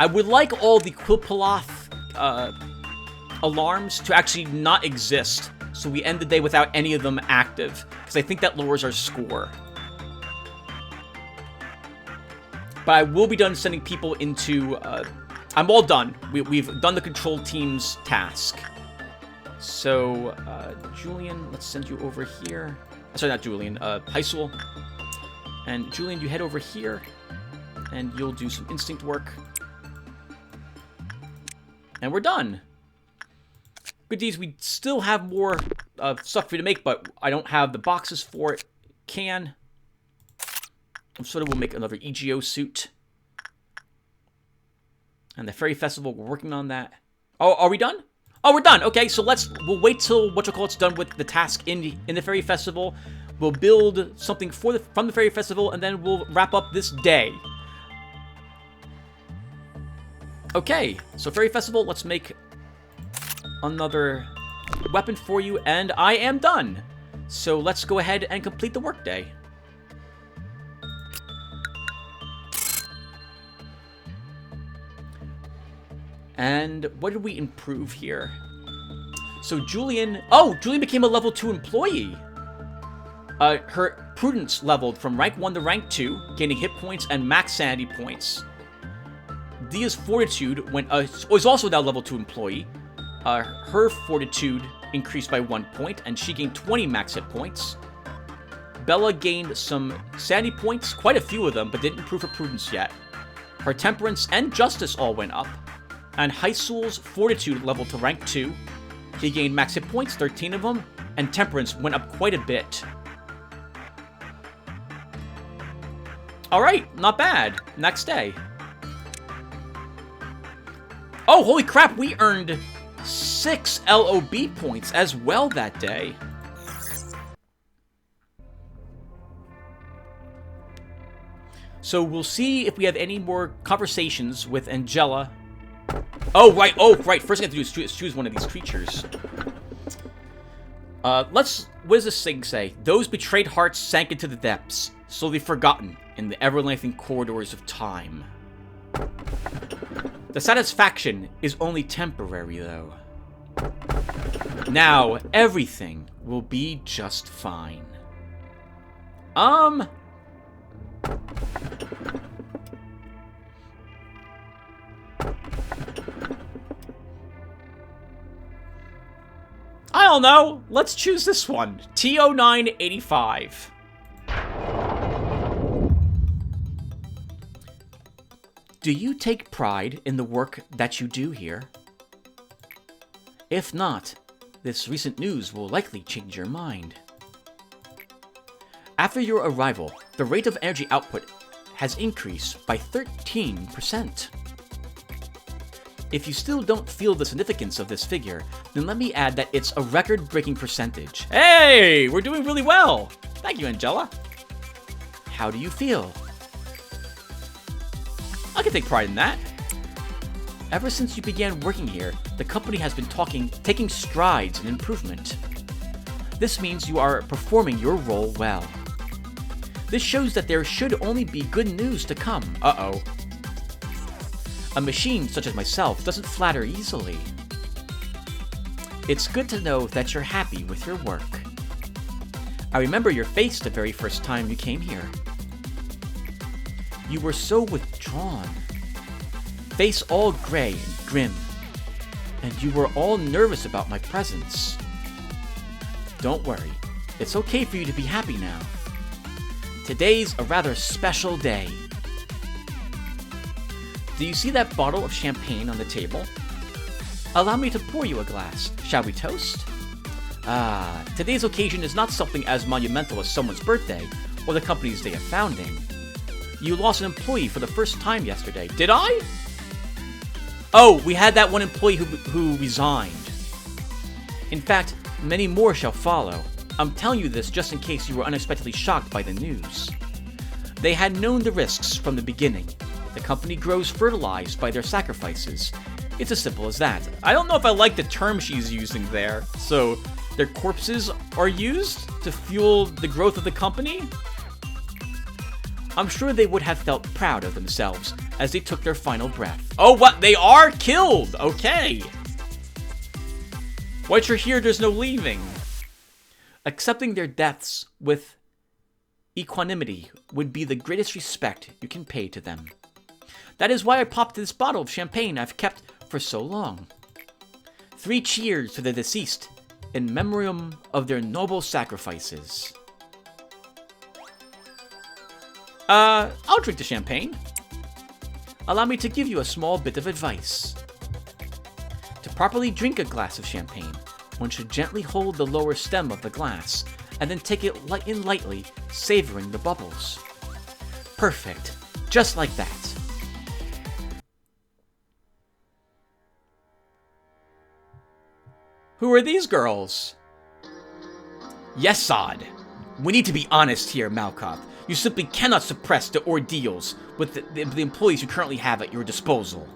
I would like all the Quilpaloth alarms to actually not exist, so we end the day without any of them active, because I think that lowers our score. But I will be done sending people into... I'm all done. We've done the control team's task. So, Julian, let's send you over here. Sorry, not Julian, Heisel. And Julian, you head over here, and you'll do some instinct work. And we're done. Good deeds, we still have more stuff for you to make, but I don't have the boxes for it. Can. So we'll make another EGO suit. And the Fairy Festival, we're working on that. Oh, are we done? Oh, we're done. Okay, so we'll wait till whatchamacallit's done with the task in the Fairy Festival. We'll build something from the Fairy Festival, and then we'll wrap up this day. Okay, so Fairy Festival, let's make another weapon for you, and I am done. So let's go ahead and complete the workday. And what did we improve here? So Julian became a level 2 employee. Her prudence leveled from rank 1 to rank 2, gaining hit points and max sanity points. Dia's fortitude was also now level 2 employee. Her fortitude increased by 1 point, and she gained 20 max hit points. Bella gained some sanity points, quite a few of them, but didn't improve her prudence yet. Her temperance and justice all went up. And Heisul's fortitude leveled to rank 2. He gained max hit points, 13 of them, and temperance went up quite a bit. Alright, not bad. Next day. Oh, holy crap, we earned 6 LOB points as well that day. So we'll see if we have any more conversations with Angela. Oh, right. First thing I have to do is choose one of these creatures. What does this thing say? Those betrayed hearts sank into the depths, slowly forgotten in the ever-lengthening corridors of time. The satisfaction is only temporary, though. Now, everything will be just fine. I don't know. Let's choose this one. T0985. Do you take pride in the work that you do here? If not, this recent news will likely change your mind. After your arrival, the rate of energy output has increased by 13%. If you still don't feel the significance of this figure, then let me add that it's a record-breaking percentage. Hey, we're doing really well! Thank you, Angela. How do you feel? I can take pride in that. Ever since you began working here, the company has been taking strides in improvement. This means you are performing your role well. This shows that there should only be good news to come. Uh-oh. A machine such as myself doesn't flatter easily. It's good to know that you're happy with your work. I remember your face the very first time you came here. You were so withdrawn. Face all gray and grim. And you were all nervous about my presence. Don't worry. It's okay for you to be happy now. Today's a rather special day. Do you see that bottle of champagne on the table? Allow me to pour you a glass. Shall we toast? Today's occasion is not something as monumental as someone's birthday or the company's day of founding. You lost an employee for the first time yesterday. Did I? Oh, we had that one employee who resigned. In fact, many more shall follow. I'm telling you this just in case you were unexpectedly shocked by the news. They had known the risks from the beginning. The company grows fertilized by their sacrifices. It's as simple as that. I don't know if I like the term she's using there. So, their corpses are used to fuel the growth of the company? I'm sure they would have felt proud of themselves as they took their final breath. Oh, what? They are killed! Okay. Once you're here, there's no leaving. Accepting their deaths with equanimity would be the greatest respect you can pay to them. That is why I popped this bottle of champagne I've kept for so long. 3 cheers to the deceased in memoriam of their noble sacrifices. I'll drink the champagne. Allow me to give you a small bit of advice. To properly drink a glass of champagne, one should gently hold the lower stem of the glass, and then take it in lightly, savoring the bubbles. Perfect. Just like that. Who are these girls? Yes, Sod. We need to be honest here, Malkoth. You simply cannot suppress the ordeals with the employees you currently have at your disposal.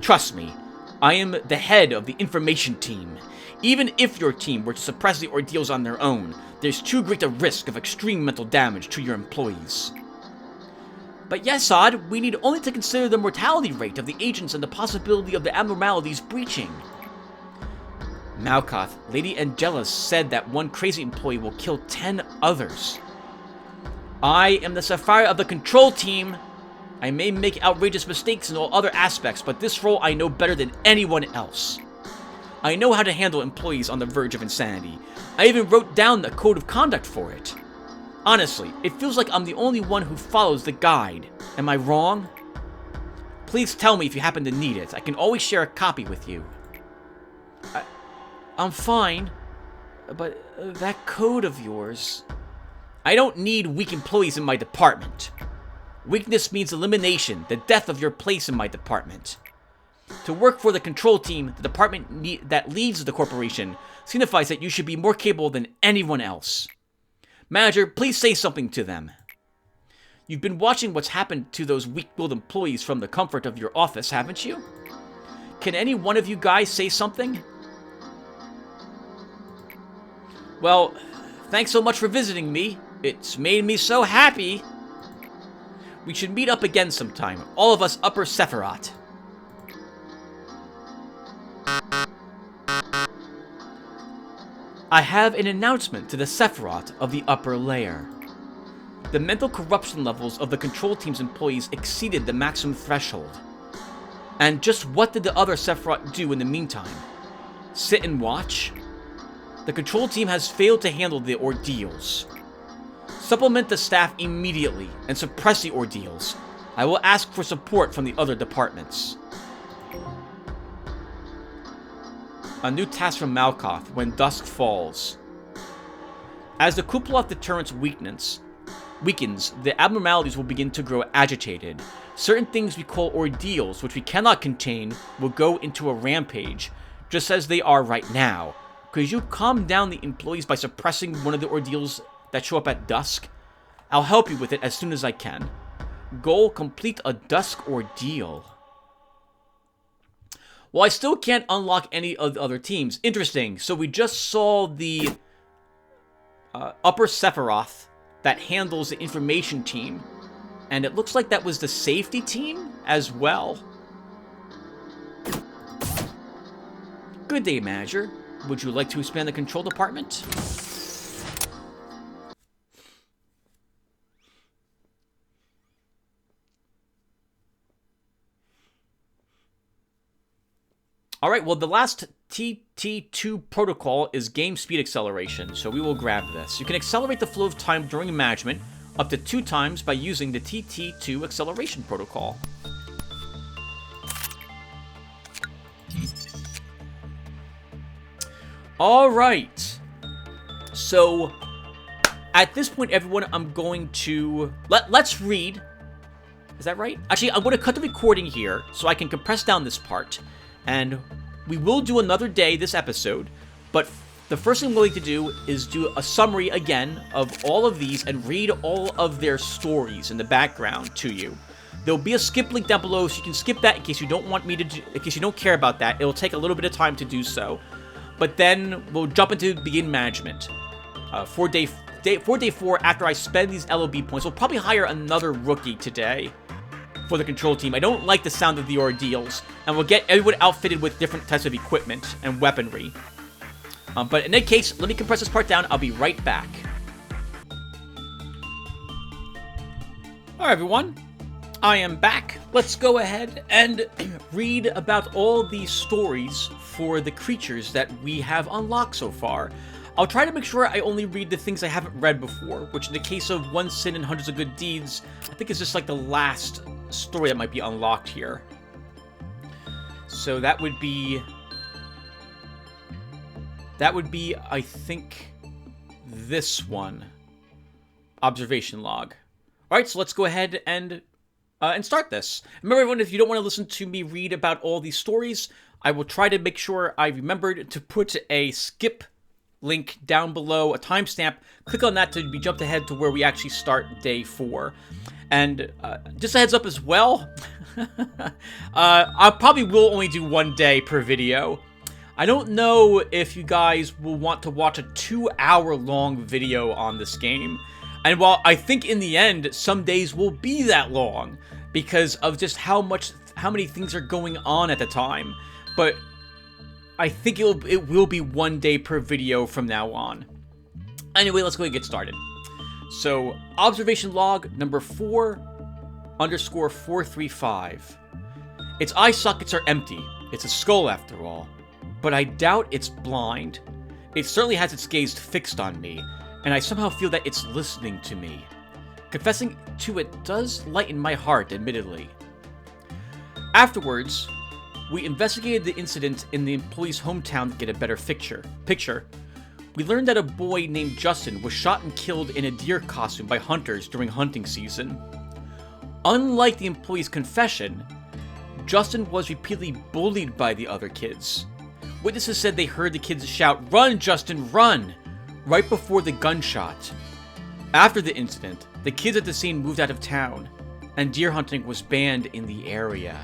Trust me, I am the head of the information team. Even if your team were to suppress the ordeals on their own, there's too great a risk of extreme mental damage to your employees. But yes, Sod, we need only to consider the mortality rate of the agents and the possibility of the abnormalities breaching. Malkoth, Lady Angela said that one crazy employee will kill 10 others. I am the Sapphire of the control team. I may make outrageous mistakes in all other aspects, but this role I know better than anyone else. I know how to handle employees on the verge of insanity. I even wrote down a code of conduct for it. Honestly, it feels like I'm the only one who follows the guide. Am I wrong? Please tell me if you happen to need it. I can always share a copy with you. I'm fine, but that code of yours... I don't need weak employees in my department. Weakness means elimination, the death of your place in my department. To work for the control team, the department that leads the corporation, signifies that you should be more capable than anyone else. Manager, please say something to them. You've been watching what's happened to those weak-willed employees from the comfort of your office, haven't you? Can any one of you guys say something? Well, thanks so much for visiting me. It's made me so happy. We should meet up again sometime, all of us Upper Sephiroth. I have an announcement to the Sephiroth of the upper layer. The mental corruption levels of the control team's employees exceeded the maximum threshold. And just what did the other Sephiroth do in the meantime? Sit and watch? The control team has failed to handle the ordeals. Supplement the staff immediately and suppress the ordeals. I will ask for support from the other departments. A new task from Malkoth when dusk falls. As the cupola deterrence weakens, the abnormalities will begin to grow agitated. Certain things we call ordeals, which we cannot contain, will go into a rampage, just as they are right now. Could you calm down the employees by suppressing one of the ordeals that show up at dusk? I'll help you with it as soon as I can. Goal, complete a dusk ordeal. Well, I still can't unlock any of the other teams. Interesting. So we just saw the Upper Sephiroth that handles the information team. And it looks like that was the safety team as well. Good day, Manager. Would you like to expand the control department? Alright, well, the last TT2 protocol is game speed acceleration, so we will grab this. You can accelerate the flow of time during management up to 2 times by using the TT2 acceleration protocol. Alright, so at this point, everyone, I'm going to... Let's read. Is that right? Actually, I'm going to cut the recording here so I can compress down this part. And we will do another day this episode, but the first thing we're going to do is do a summary again of all of these and read all of their stories in the background to you. There'll be a skip link down below, so you can skip that in case you don't want me to in case you don't care about that. It'll take a little bit of time to do so. But then we'll jump into begin management. For day 4, after I spend these LOB points, we'll probably hire another rookie today for the control team. I don't like the sound of the ordeals, and we'll get everyone outfitted with different types of equipment and weaponry. But in any case, let me compress this part down. I'll be right back. Alright, everyone. I am back. Let's go ahead and read about all these stories for the creatures that we have unlocked so far. I'll try to make sure I only read the things I haven't read before, which in the case of One Sin and Hundreds of Good Deeds, I think is just like the last story that might be unlocked here. So that would be That would be, I think, this one. Observation log. Alright, so let's go ahead and start this. Remember, everyone, if you don't want to listen to me read about all these stories, I will try to make sure I remembered to put a skip link down below, a timestamp. Click on that to be jumped ahead to where we actually start day 4. And just a heads up as well, I probably will only do 1 day per video. I don't know if you guys will want to watch a 2-hour-long video on this game. And while I think in the end, some days will be that long because of just how many things are going on at the time. But I think it will be 1 day per video from now on. Anyway, let's go and get started. So, observation log number 4_435. Its eye sockets are empty. It's a skull after all. But I doubt it's blind. It certainly has its gaze fixed on me, and I somehow feel that it's listening to me. Confessing to it does lighten my heart, admittedly. Afterwards, we investigated the incident in the employee's hometown to get a better picture. We learned that a boy named Justin was shot and killed in a deer costume by hunters during hunting season. Unlike the employee's confession, Justin was repeatedly bullied by the other kids. Witnesses said they heard the kids shout, "Run, Justin, run!" right before the gunshot. After the incident, the kids at the scene moved out of town, and deer hunting was banned in the area.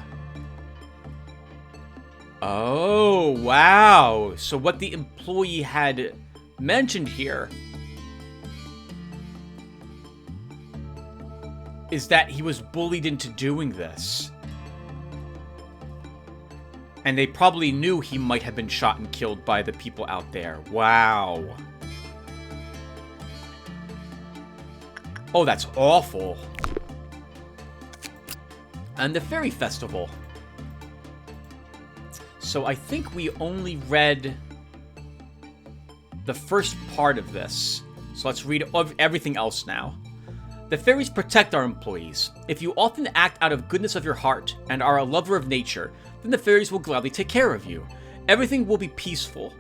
Oh, wow. So what the employee had mentioned here is that he was bullied into doing this. And they probably knew he might have been shot and killed by the people out there. Wow. Oh, that's awful. And the Fairy Festival. So I think we only read the first part of this. So let's read everything else now. The fairies protect our employees. If you often act out of goodness of your heart and are a lover of nature, then the fairies will gladly take care of you. Everything will be peaceful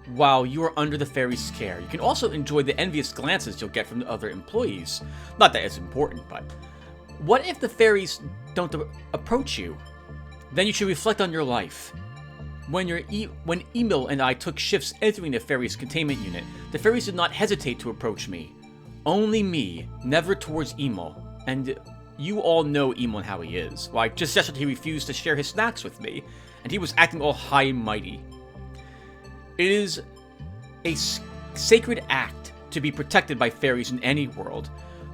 while you are under the fairies' care. You can also enjoy the envious glances you'll get from the other employees. Not that it's important, but what if the fairies don't approach you? Then you should reflect on your life. When Emil and I took shifts entering the fairies' containment unit, the fairies did not hesitate to approach me. Only me, never towards Emil. And you all know Emil and how he is. Well, I just said that he refused to share his snacks with me, and he was acting all high and mighty. It is a sacred act to be protected by fairies in any world.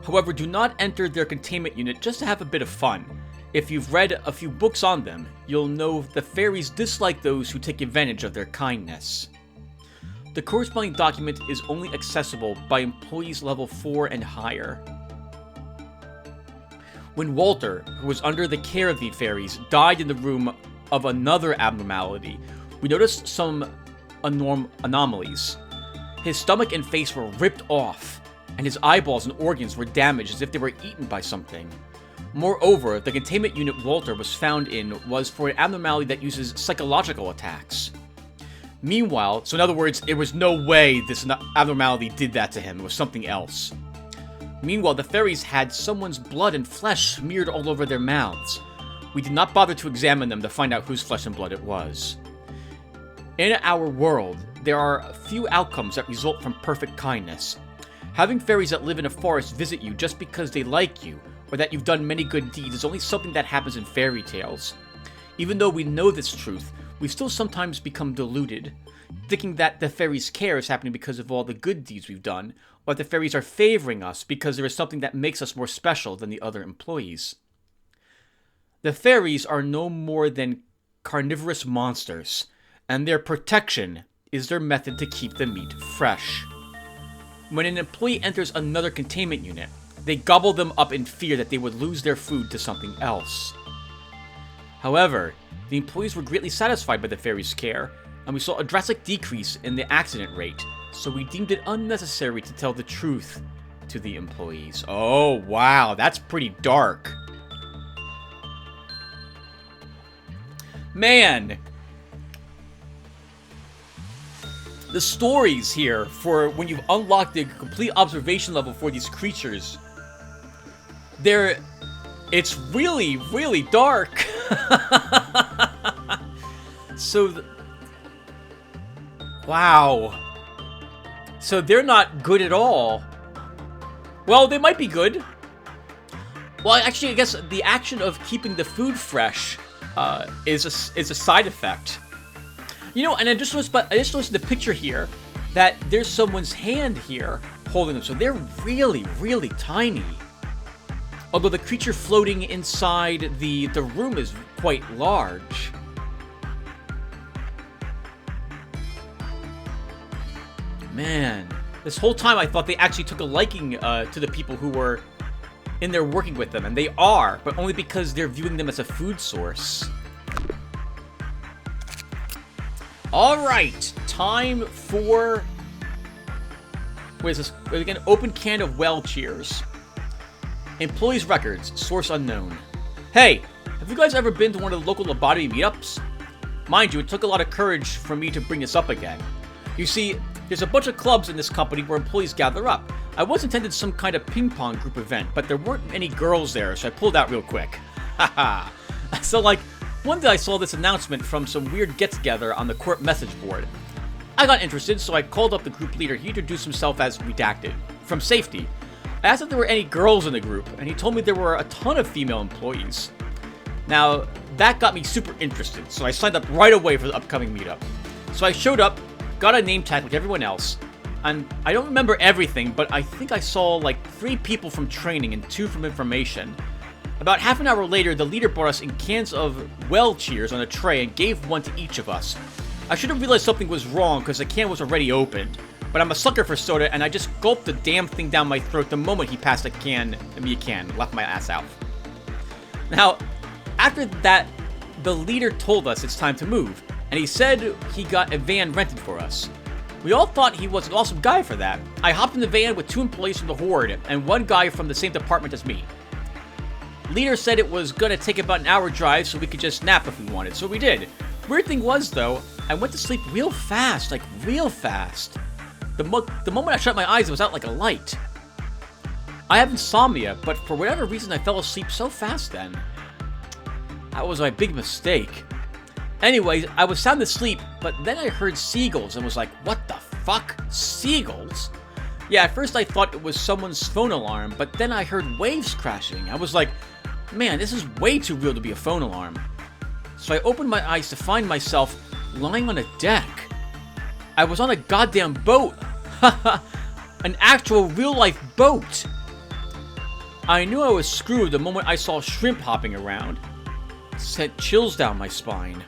However, do not enter their containment unit just to have a bit of fun. If you've read a few books on them, you'll know the fairies dislike those who take advantage of their kindness. The corresponding document is only accessible by employees level 4 and higher. When Walter, who was under the care of the fairies, died in the room of another abnormality, we noticed some anomalies. His stomach and face were ripped off, and his eyeballs and organs were damaged as if they were eaten by something. Moreover, the containment unit Walter was found in was for an abnormality that uses psychological attacks. Meanwhile, so in other words, there was no way this abnormality did that to him. It was something else. Meanwhile, the fairies had someone's blood and flesh smeared all over their mouths. We did not bother to examine them to find out whose flesh and blood it was. In our world, there are a few outcomes that result from perfect kindness. Having fairies that live in a forest visit you just because they like you, or that you've done many good deeds, is only something that happens in fairy tales. Even though we know this truth, we still sometimes become deluded, thinking that the fairies' care is happening because of all the good deeds we've done, or that the fairies are favoring us because there is something that makes us more special than the other employees. The fairies are no more than carnivorous monsters, and their protection is their method to keep the meat fresh. When an employee enters another containment unit, they gobble them up in fear that they would lose their food to something else. However, the employees were greatly satisfied by the fairies' care, and we saw a drastic decrease in the accident rate, so we deemed it unnecessary to tell the truth to the employees. Oh, wow, that's pretty dark. Man! The stories here for when you've unlocked the complete observation level for these creatures, it's really, really dark. So, wow. So they're not good at all. Well, they might be good. Well, actually, I guess the action of keeping the food fresh is a side effect. You know, and I just noticed the picture here that there's someone's hand here holding them. So they're really, really tiny. Although the creature floating inside the room is quite large. Man, this whole time I thought they actually took a liking to the people who were in there working with them. And they are, but only because they're viewing them as a food source. Alright, time for... What is this? Again, open can of well cheers. Employees' records, source unknown. Hey, have you guys ever been to one of the local lobotomy meetups? Mind you, it took a lot of courage for me to bring this up again. You see, there's a bunch of clubs in this company where employees gather up. I was intended some kind of ping pong group event, but there weren't any girls there, so I pulled out real quick. Haha. So like, one day I saw this announcement from some weird get-together on the corp message board. I got interested, so I called up the group leader. He introduced himself as Redacted, from safety. I asked if there were any girls in the group, and he told me there were a ton of female employees. Now, that got me super interested, so I signed up right away for the upcoming meetup. So I showed up, got a name tag like everyone else, and I don't remember everything, but I think I saw like 3 people from training and 2 from information. About half an hour later, the leader brought us in cans of well cheers on a tray and gave one to each of us. I should have realized something was wrong because the can was already opened, but I'm a sucker for soda and I just gulped the damn thing down my throat the moment he passed me a can, left my ass out. Now, after that, the leader told us it's time to move, and he said he got a van rented for us. We all thought he was an awesome guy for that. I hopped in the van with 2 employees from the Horde and 1 guy from the same department as me. Leader said it was gonna take about an hour drive so we could just nap if we wanted, so we did. Weird thing was though, I went to sleep real fast, like real fast. The moment I shut my eyes, it was out like a light. I have insomnia, but for whatever reason I fell asleep so fast then. That was my big mistake. Anyways, I was sound asleep, but then I heard seagulls and was like, what the fuck? Seagulls? Yeah, at first I thought it was someone's phone alarm, but then I heard waves crashing. I was like, man, this is way too real to be a phone alarm. So I opened my eyes to find myself lying on a deck. I was on a goddamn boat. An actual real-life boat. I knew I was screwed the moment I saw shrimp hopping around. It sent chills down my spine.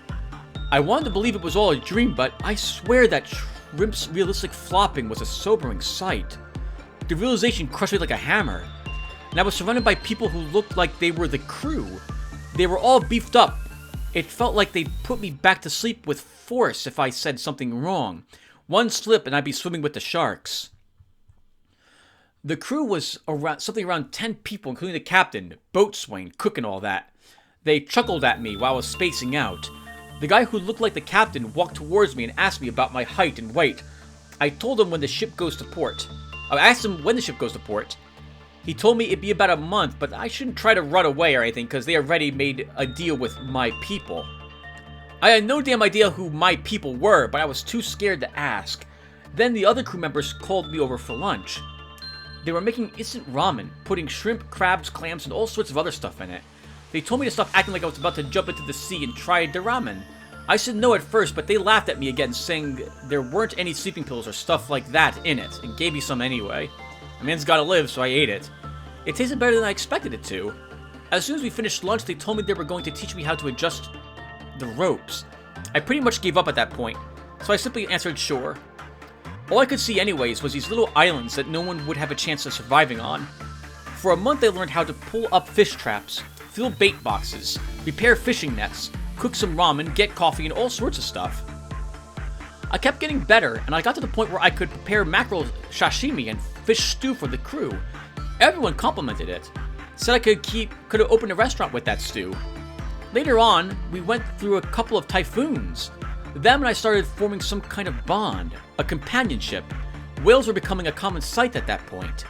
I wanted to believe it was all a dream, but I swear that shrimp's realistic flopping was a sobering sight. The realization crushed me like a hammer. And I was surrounded by people who looked like they were the crew. They were all beefed up. It felt like they'd put me back to sleep with force if I said something wrong. One slip and I'd be swimming with the sharks. The crew was something around 10 people, including the captain, boatswain, cook, and all that. They chuckled at me while I was spacing out. The guy who looked like the captain walked towards me and asked me about my height and weight. I told him when the ship goes to port. I asked him when the ship goes to port. He told me it'd be about a month, but I shouldn't try to run away or anything because they already made a deal with my people. I had no damn idea who my people were, but I was too scared to ask. Then the other crew members called me over for lunch. They were making instant ramen, putting shrimp, crabs, clams, and all sorts of other stuff in it. They told me to stop acting like I was about to jump into the sea and try the ramen. I said no at first, but they laughed at me again, saying there weren't any sleeping pills or stuff like that in it, and gave me some anyway. A man's gotta live, so I ate it. It tasted better than I expected it to. As soon as we finished lunch, they told me they were going to teach me how to adjust the ropes. I pretty much gave up at that point, so I simply answered sure. All I could see anyways was these little islands that no one would have a chance of surviving on. For a month I learned how to pull up fish traps, fill bait boxes, repair fishing nets, cook some ramen, get coffee, and all sorts of stuff. I kept getting better, and I got to the point where I could prepare mackerel sashimi and fish stew for the crew. Everyone complimented it. Said I could have opened a restaurant with that stew. Later on, we went through a couple of typhoons. Them and I started forming some kind of bond, a companionship. Whales were becoming a common sight at that point.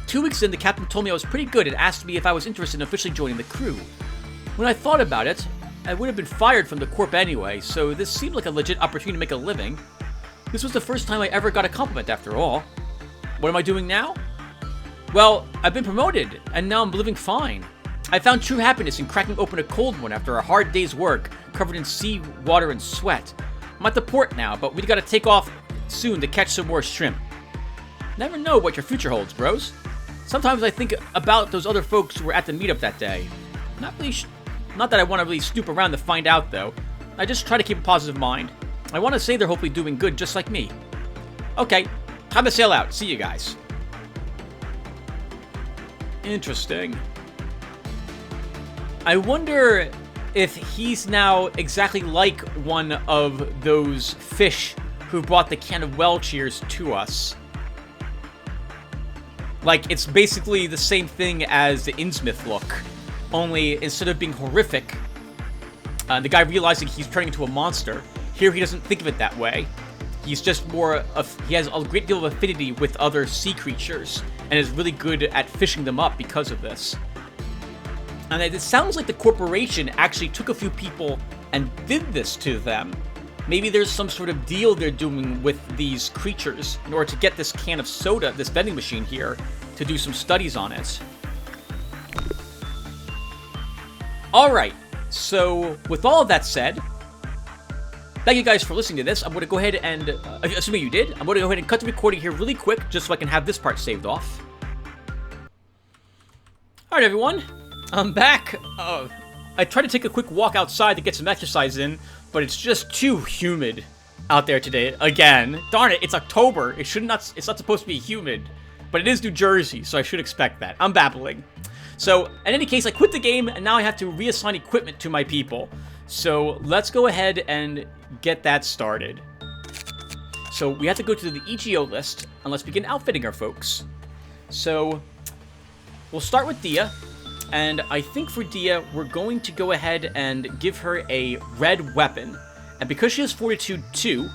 2 weeks in, the captain told me I was pretty good and asked me if I was interested in officially joining the crew. When I thought about it, I would have been fired from the Corp anyway, so this seemed like a legit opportunity to make a living. This was the first time I ever got a compliment after all. What am I doing now? Well, I've been promoted, and now I'm living fine. I found true happiness in cracking open a cold one after a hard day's work, covered in sea, water, and sweat. I'm at the port now, but we gotta take off soon to catch some more shrimp. Never know what your future holds, bros. Sometimes I think about those other folks who were at the meetup that day. Not that I want to really snoop around to find out, though. I just try to keep a positive mind. I want to say they're hopefully doing good, just like me. Okay, time to sail out. See you guys. Interesting. I wonder if he's now exactly like one of those fish who brought the can of well cheers to us. Like, it's basically the same thing as the Innsmouth look. Only, instead of being horrific, the guy realizing he's turning into a monster, here he doesn't think of it that way. He's just more of, he has a great deal of affinity with other sea creatures, and is really good at fishing them up because of this. And it sounds like the corporation actually took a few people and did this to them. Maybe there's some sort of deal they're doing with these creatures in order to get this can of soda, this vending machine here, to do some studies on it. Alright, so with all of that said, thank you guys for listening to this. I'm going to go ahead and, assuming you did, I'm going to go ahead and cut the recording here really quick just so I can have this part saved off. Alright everyone, I'm back. I tried to take a quick walk outside to get some exercise in, but it's just too humid out there today. Again, darn it, it's October. It's not supposed to be humid, but it is New Jersey, so I should expect that. I'm babbling. So, in any case, I quit the game, and now I have to reassign equipment to my people. So, let's go ahead and get that started. So, we have to go to the EGO list, and let's begin outfitting our folks. So, we'll start with Dia, and I think for Dia, we're going to go ahead and give her a red weapon. And because she has Fortitude 2,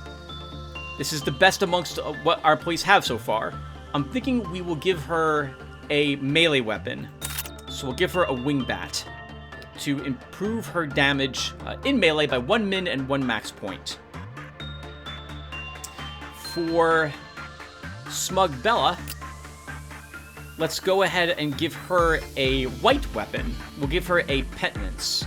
this is the best amongst what our employees have so far, I'm thinking we will give her a melee weapon. So we'll give her a wingbat to improve her damage in melee by 1 min and 1 max point. For Smug Bella, let's go ahead and give her a white weapon. We'll give her a Penitence.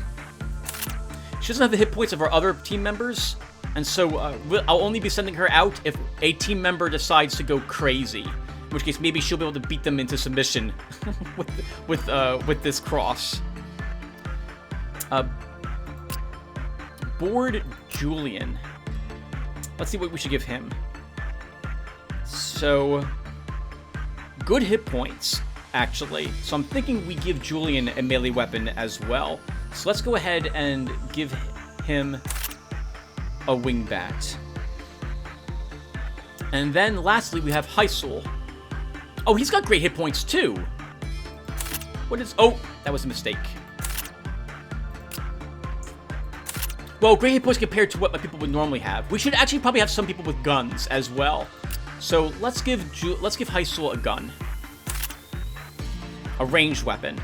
She doesn't have the hit points of our other team members, and so I'll only be sending her out if a team member decides to go crazy. In which case, maybe she'll be able to beat them into submission with this cross. Bored Julian. Let's see what we should give him. So, good hit points, actually. So I'm thinking we give Julian a melee weapon as well. So let's go ahead and give him a wingbat. And then lastly, we have Heisel. Oh, he's got great hit points too. What is... Oh, that was a mistake. Well, great hit points compared to what my people would normally have. We should actually probably have some people with guns as well. So let's give Heisel a gun. A ranged weapon.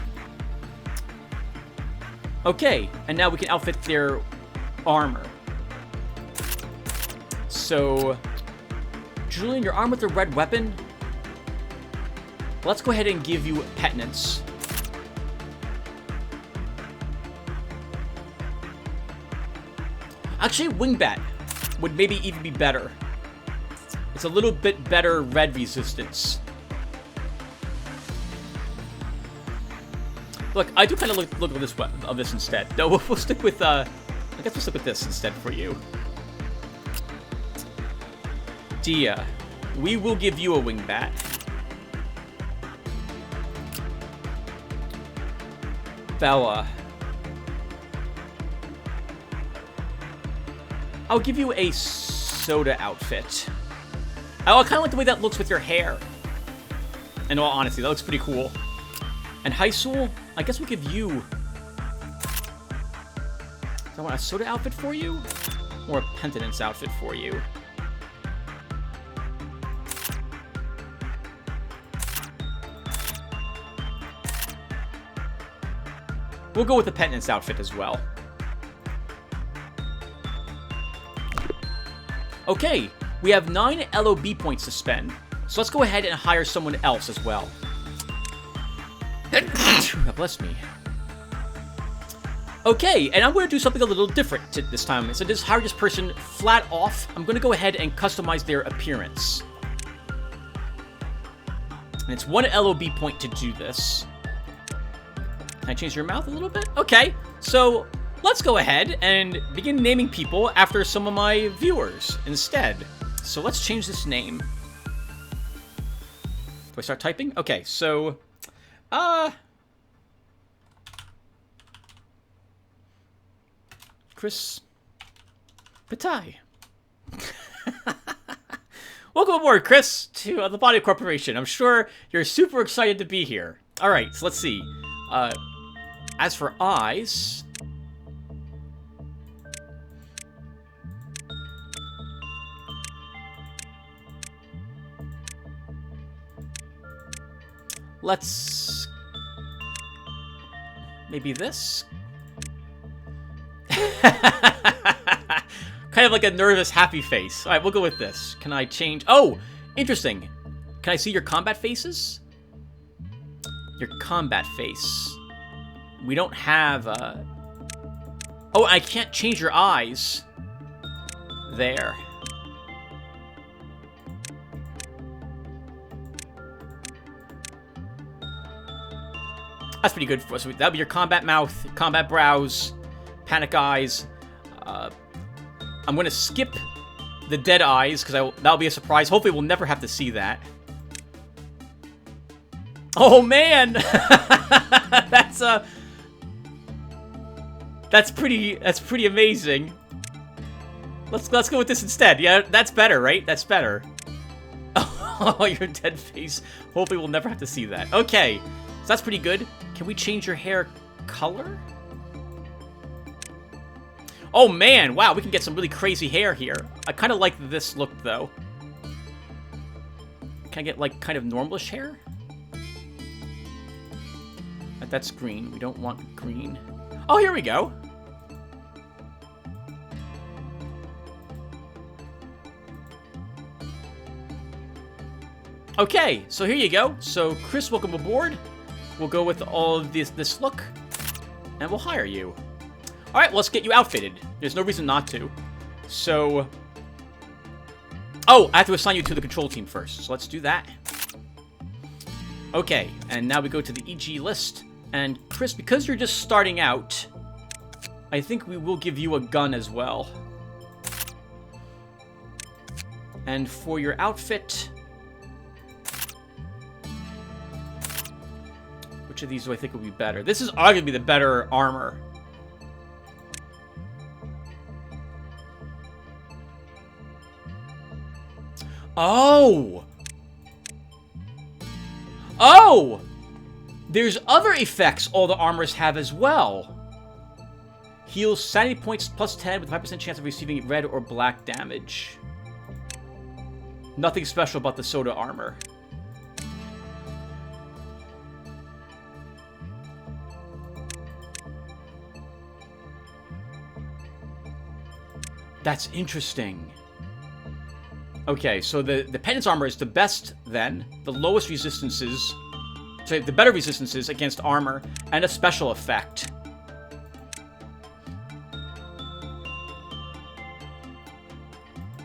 Okay, and now we can outfit their armor. So, Julian, you're armed with a red weapon. Let's go ahead and give you Penitence. Actually, Wingbat would maybe even be better. It's a little bit better red resistance. Look, I do kind of look at this weapon of this instead. No, we'll stick with I guess we'll stick with this instead for you. Dia, we will give you a wingbat. Bella, I'll give you a soda outfit. I kind of like the way that looks with your hair. In all honesty, that looks pretty cool. And Heisel, I guess we'll give you... Do I want a soda outfit for you? more penitence outfit for you. We'll go with the penitence outfit as well. Okay, we have 9 LOB points to spend. So let's go ahead and hire someone else as well. God bless me. Okay, and I'm going to do something a little different this time. So just hire this person flat off. I'm going to go ahead and customize their appearance. And it's 1 LOB point to do this. Can I change your mouth a little bit? Okay, so let's go ahead and begin naming people after some of my viewers instead. So let's change this name. Do I start typing? Okay, so... Chris... Patai. Welcome aboard, Chris, to the Lobotomy Corporation. I'm sure you're super excited to be here. Alright, so let's see. As for eyes... Let's... maybe this? Kind of like a nervous, happy face. Alright, we'll go with this. Can I change... Oh! Interesting. Can I see your combat faces? Your combat face. We don't have, Oh, I can't change your eyes. There. That's pretty good for us. That'll be your combat mouth, combat brows, panic eyes. I'm going to skip the dead eyes, because that'll be a surprise. Hopefully we'll never have to see that. Oh, man! That's pretty amazing. Let's go with this instead. Yeah, that's better, right? That's better. Oh, your dead face. Hopefully we'll never have to see that. Okay, so that's pretty good. Can we change your hair color? Oh man, wow, we can get some really crazy hair here. I kind of like this look though. Can I get like kind of normalish hair? That's green. We don't want green. Oh, here we go. Okay, so here you go. So, Chris, welcome aboard. We'll go with all of this look, and we'll hire you. All right, well, let's get you outfitted. There's no reason not to. So... Oh, I have to assign you to the control team first, so let's do that. Okay, and now we go to the EG list. And Chris, because you're just starting out, I think we will give you a gun as well. And for your outfit... Which of these do I think would be better? This is arguably the better armor. Oh! Oh! There's other effects all the armors have as well. Heals sanity points plus 10 with a 5% chance of receiving red or black damage. Nothing special about the soda armor. That's interesting. Okay, so the penance armor is the best then. The lowest resistances... So the better resistances against armor and a special effect.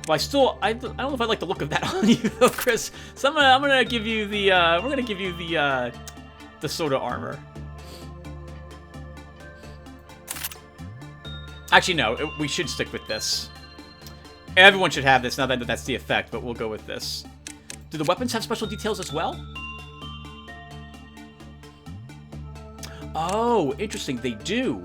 Well, I don't know if I like the look of that on you though, Chris. So I'm gonna give you the we're gonna give you the soda armor. Actually, no, we should stick with this. Everyone should have this now that that's the effect, but we'll go with this. Do the weapons have special details as well? Oh, interesting, they do.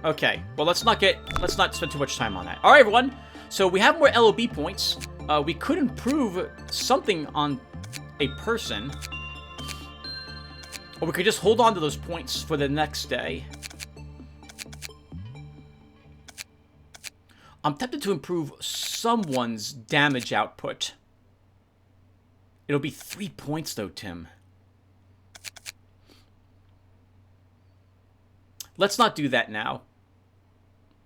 Okay, well let's not spend too much time on that. All right, everyone. So we have more LOB points. We could improve something on a person. Or we could just hold on to those points for the next day. I'm tempted to improve someone's damage output. It'll be 3 points, though, Tim. Let's not do that now.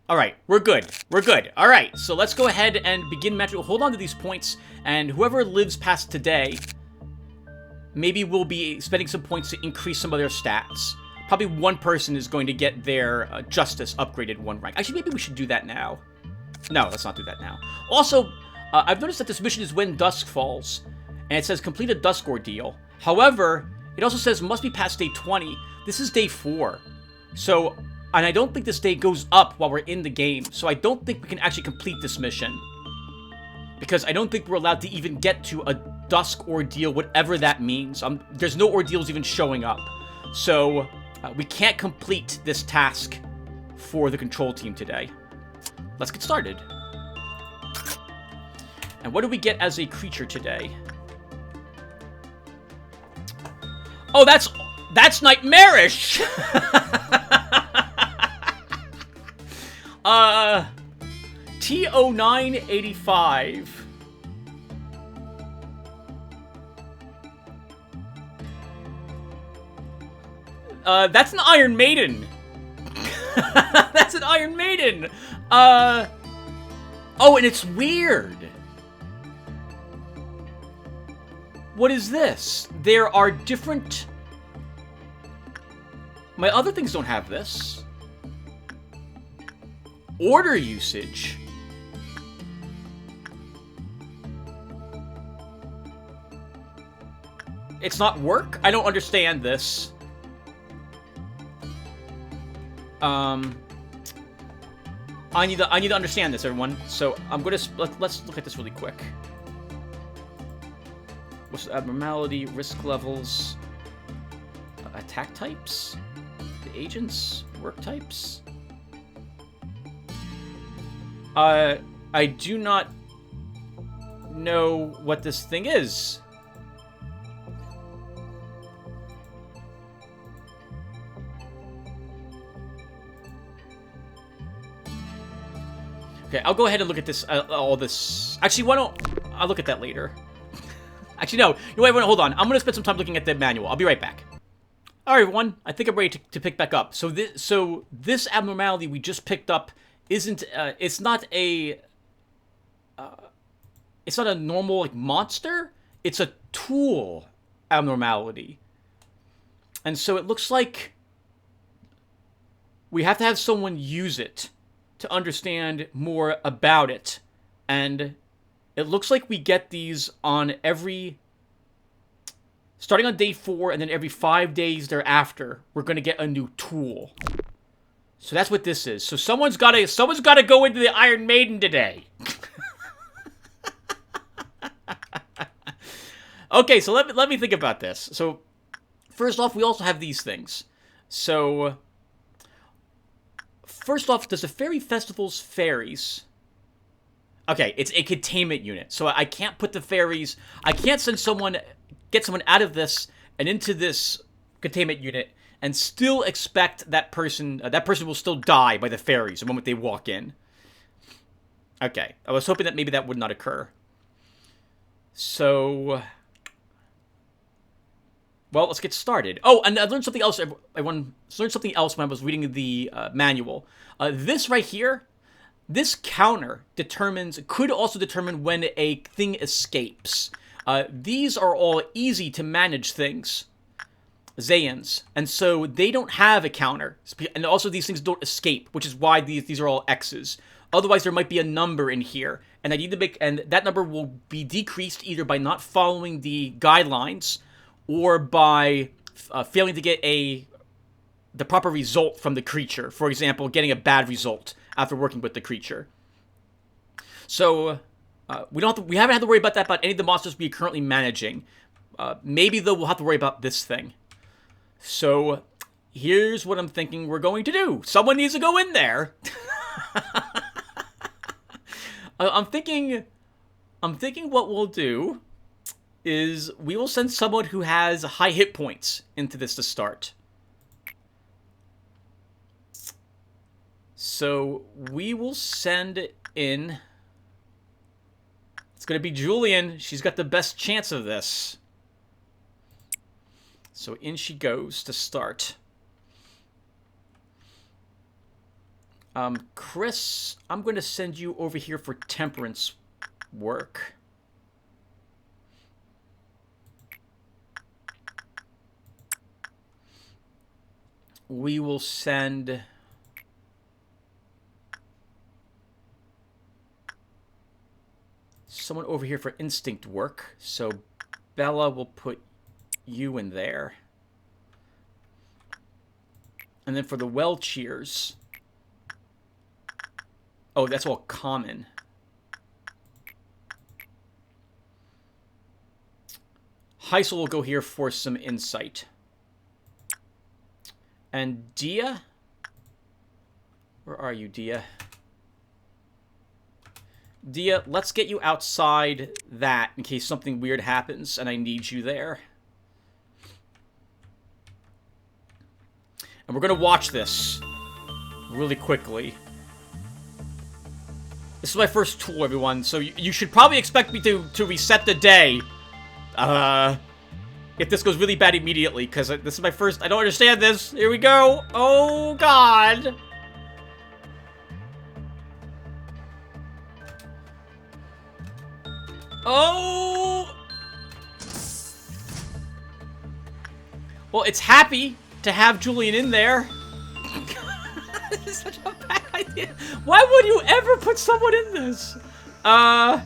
Alright, we're good. We're good. Alright, so let's go ahead and begin matching. Hold on to these points, and whoever lives past today, maybe we'll be spending some points to increase some of their stats. Probably one person is going to get their Justice upgraded 1 rank. Actually, maybe we should do that now. No, let's not do that now. Also, I've noticed that this mission is when dusk falls, and it says complete a dusk ordeal. However, it also says must be past day 20. This is day 4. So, and I don't think this day goes up while we're in the game, so I don't think we can actually complete this mission. Because I don't think we're allowed to even get to a dusk ordeal, whatever that means. There's no ordeals even showing up. So, we can't complete this task for the control team today. Let's get started. And what do we get as a creature today? Oh, that's nightmarish! T0985. That's an Iron Maiden. That's an Iron Maiden. Oh, and it's weird. What is this? There are different... My other things don't have this. Order usage. It's not work? I don't understand this. I need to understand this, everyone. So I'm gonna let's look at this really quick. What's the abnormality, risk levels, attack types, the agents, work types? I do not know what this thing is. Okay, I'll go ahead and look at this, all this. Actually, why don't I'll look at that later. Actually, no. You know what, everyone, hold on. I'm going to spend some time looking at the manual. I'll be right back. All right, everyone. I think I'm ready to pick back up. So this abnormality we just picked up isn't, it's not a normal, like, monster. It's a tool abnormality. And so it looks like we have to have someone use it to understand more about it. And it looks like we get these on starting on day 4, and then every 5 days thereafter, we're going to get a new tool. So that's what this is. So someone's got to go into the Iron Maiden today. Okay, so let me think about this. So first off, we also have these things. So first off, does the Fairy Festival's fairies... Okay, it's a containment unit. So I can't put the fairies... I can't get someone out of this and into this containment unit and still expect that person will still die by the fairies the moment they walk in. Okay, I was hoping that maybe that would not occur. So... Well, let's get started. Oh, and I learned something else. I learned something else when I was reading the manual. This right here, this counter could also determine when a thing escapes. These are all easy to manage things, Zayans, and so they don't have a counter. And also these things don't escape, which is why these are all X's. Otherwise, there might be a number in here, and that number will be decreased either by not following the guidelines or by failing to get the proper result from the creature. For example, getting a bad result after working with the creature. So we haven't had to worry about that about any of the monsters we are currently managing. Maybe though we'll have to worry about this thing. So here's what I'm thinking we're going to do. Someone needs to go in there. I'm thinking what we'll do is we will send someone who has high hit points into this to start. So we will send in... It's going to be Julian. She's got the best chance of this. So in she goes to start. Chris, I'm going to send you over here for temperance work. We will send... someone over here for instinct work. So Bella will put you in there. And then for the well cheers... Oh, that's all common. Heisel will go here for some insight. And Dia? Where are you, Dia? Dia, let's get you outside that in case something weird happens and I need you there. And we're going to watch this really quickly. This is my first tool, everyone, so you should probably expect me to reset the day. If this goes really bad immediately, because this is my first... I don't understand this. Here we go. Oh, God. Oh! Well, it's happy to have Julian in there. This is such a bad idea. Why would you ever put someone in this? Alright,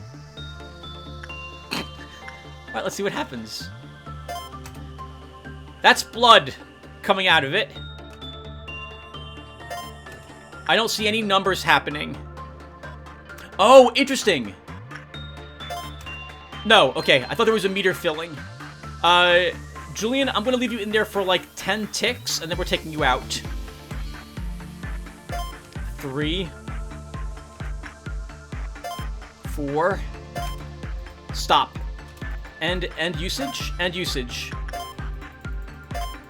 let's see what happens. That's blood coming out of it. I don't see any numbers happening. Oh, interesting. No, okay. I thought there was a meter filling. Julian, I'm gonna leave you in there for like 10 ticks, and then we're taking you out. 3, 4. Stop. End usage. End usage.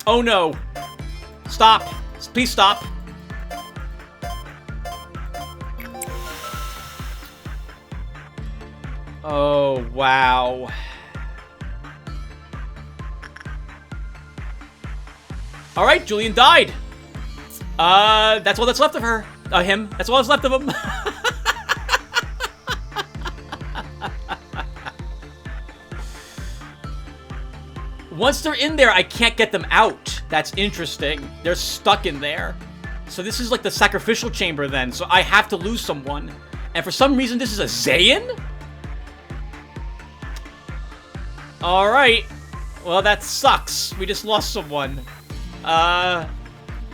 Oh no. Stop. Please stop. Oh, wow. Alright, Julian died. That's all that's left of her. Him. That's all that's left of him. Once they're in there, I can't get them out. That's interesting. They're stuck in there. So this is like the sacrificial chamber then. So I have to lose someone. And for some reason, this is a Zayn? Alright. Well, that sucks. We just lost someone.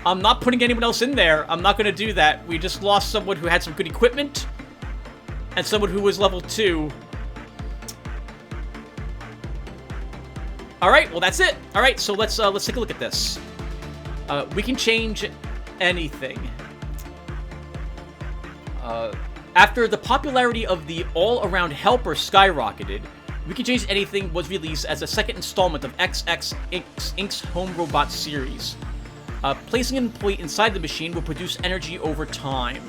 I'm not putting anyone else in there. I'm not going to do that. We just lost someone who had some good equipment. And someone who was level 2. Alright, well that's it. Alright, so let's take a look at this. We can change anything. After the popularity of the all-around helper skyrocketed, We Can Change Anything was released as a second installment of XX Inc.'s Home Robot series. Placing an employee inside the machine will produce energy over time.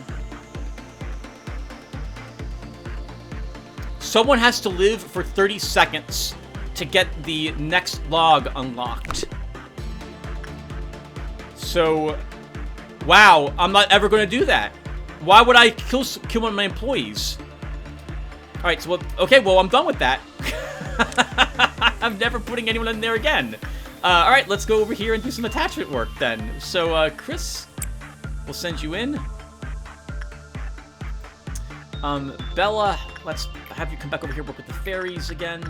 Someone has to live for 30 seconds to get the next log unlocked. So, wow, I'm not ever going to do that. Why would I kill one of my employees? Alright, so, okay, well, I'm done with that. I'm never putting anyone in there again. Alright, let's go over here and do some attachment work then. So, Chris, we'll send you in. Bella, let's have you come back over here, work with the fairies again.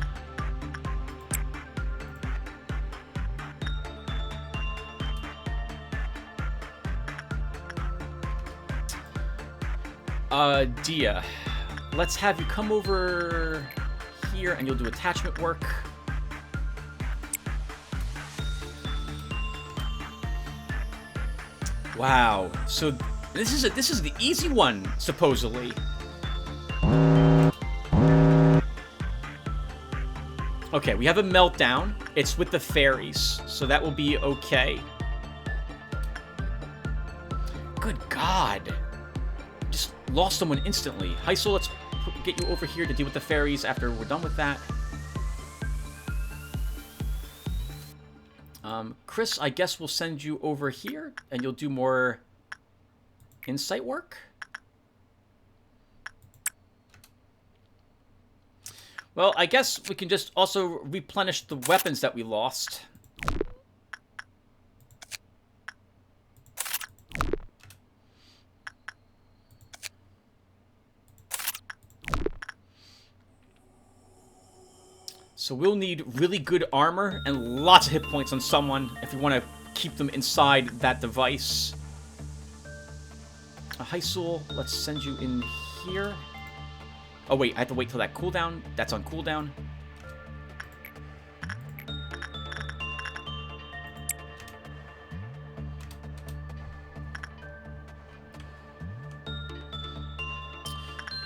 Dia, let's have you come over here and you'll do attachment work. Wow, so this is the easy one, supposedly. Okay, we have a meltdown. It's with the fairies, so that will be okay. Good God. Just lost someone instantly. Heisel, let's get you over here to deal with the fairies after we're done with that. Chris, I guess we'll send you over here, and you'll do more insight work. Well, I guess we can just also replenish the weapons that we lost. So we'll need really good armor and lots of hit points on someone if we want to keep them inside that device. Heisel, let's send you in here. Oh wait, I have to wait till that cooldown. That's on cooldown.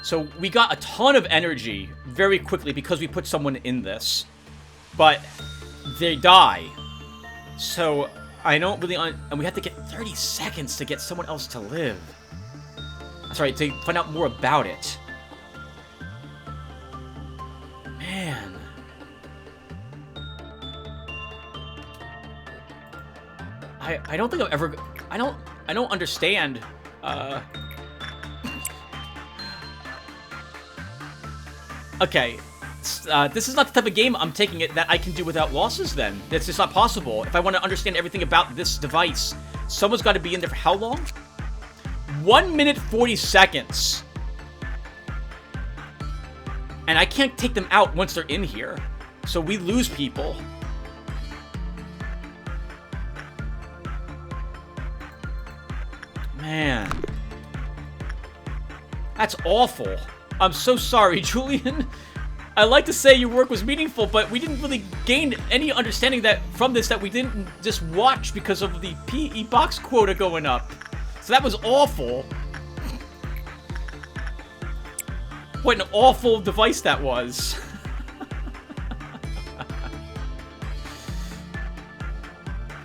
So we got a ton of energy very quickly because we put someone in this. But they die. So I don't really... and we have to get 30 seconds to get someone else to live. Sorry, to find out more about it. Man. I don't think I've ever... I don't understand... Okay, this is not the type of game I'm taking it that I can do without losses then. It's just not possible. If I want to understand everything about this device, someone's got to be in there for how long? 1 minute 40 seconds. And I can't take them out once they're in here. So we lose people. Man. That's awful. I'm so sorry, Julian. I like to say your work was meaningful, but we didn't really gain any understanding that from this that we didn't just watch because of the PE box quota going up. So that was awful. What an awful device that was.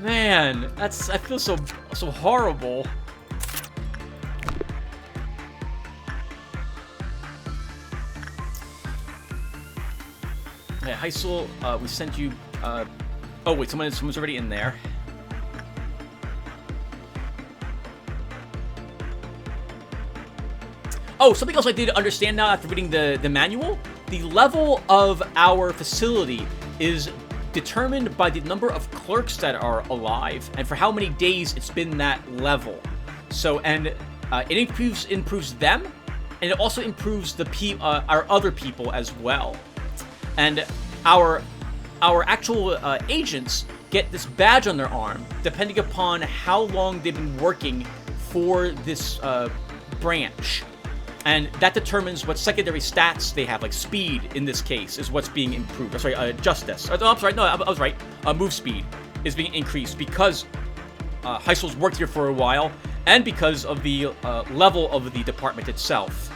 Man, I feel so horrible. Yeah, Heisel, we sent you, oh wait, someone's already in there. Oh, something else I did understand now after reading the manual. The level of our facility is determined by the number of clerks that are alive and for how many days it's been that level. So, and it improves them, and it also improves our other people as well. And our actual agents get this badge on their arm, depending upon how long they've been working for this branch. And that determines what secondary stats they have, like speed, in this case, is what's being improved. Sorry, justice. Oh, I'm sorry, no, I was right. Move speed is being increased because Heisel's worked here for a while, and because of the level of the department itself.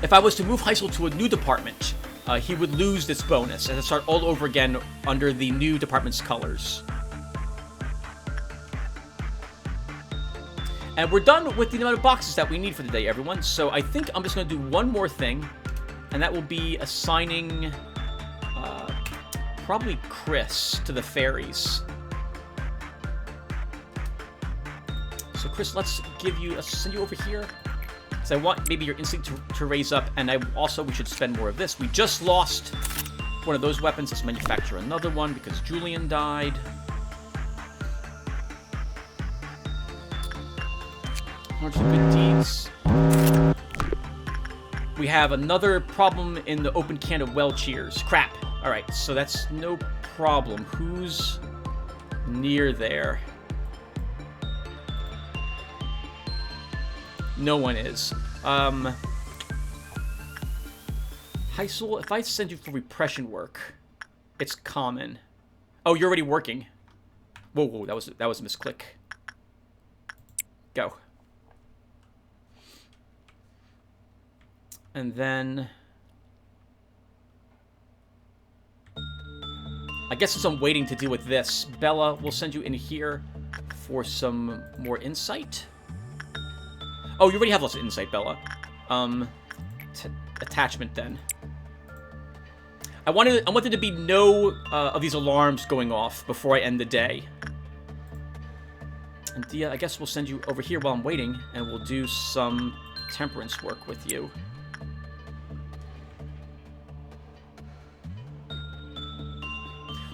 If I was to move Heisel to a new department, he would lose this bonus and start all over again under the new department's colors. And we're done with the amount of boxes that we need for the day, everyone. So I think I'm just going to do one more thing, and that will be assigning probably Chris to the fairies. So Chris, let's send you over here. So I want maybe your instinct to raise up, and we should spend more of this. We just lost one of those weapons. Let's manufacture another one because Julian died. Much good deeds. We have another problem in the open can of well cheers. Crap. Alright, so that's no problem. Who's near there? No one is. Heisel, if I send you for repression work, it's common. Oh, you're already working. Whoa, that was a misclick. Go. And then I guess since I'm waiting to deal with this, Bella, we'll send you in here for some more insight. Oh, you already have lots of insight, Bella. Attachment then. I wanted there to be no of these alarms going off before I end the day. And Dia, I guess we'll send you over here while I'm waiting, and we'll do some temperance work with you.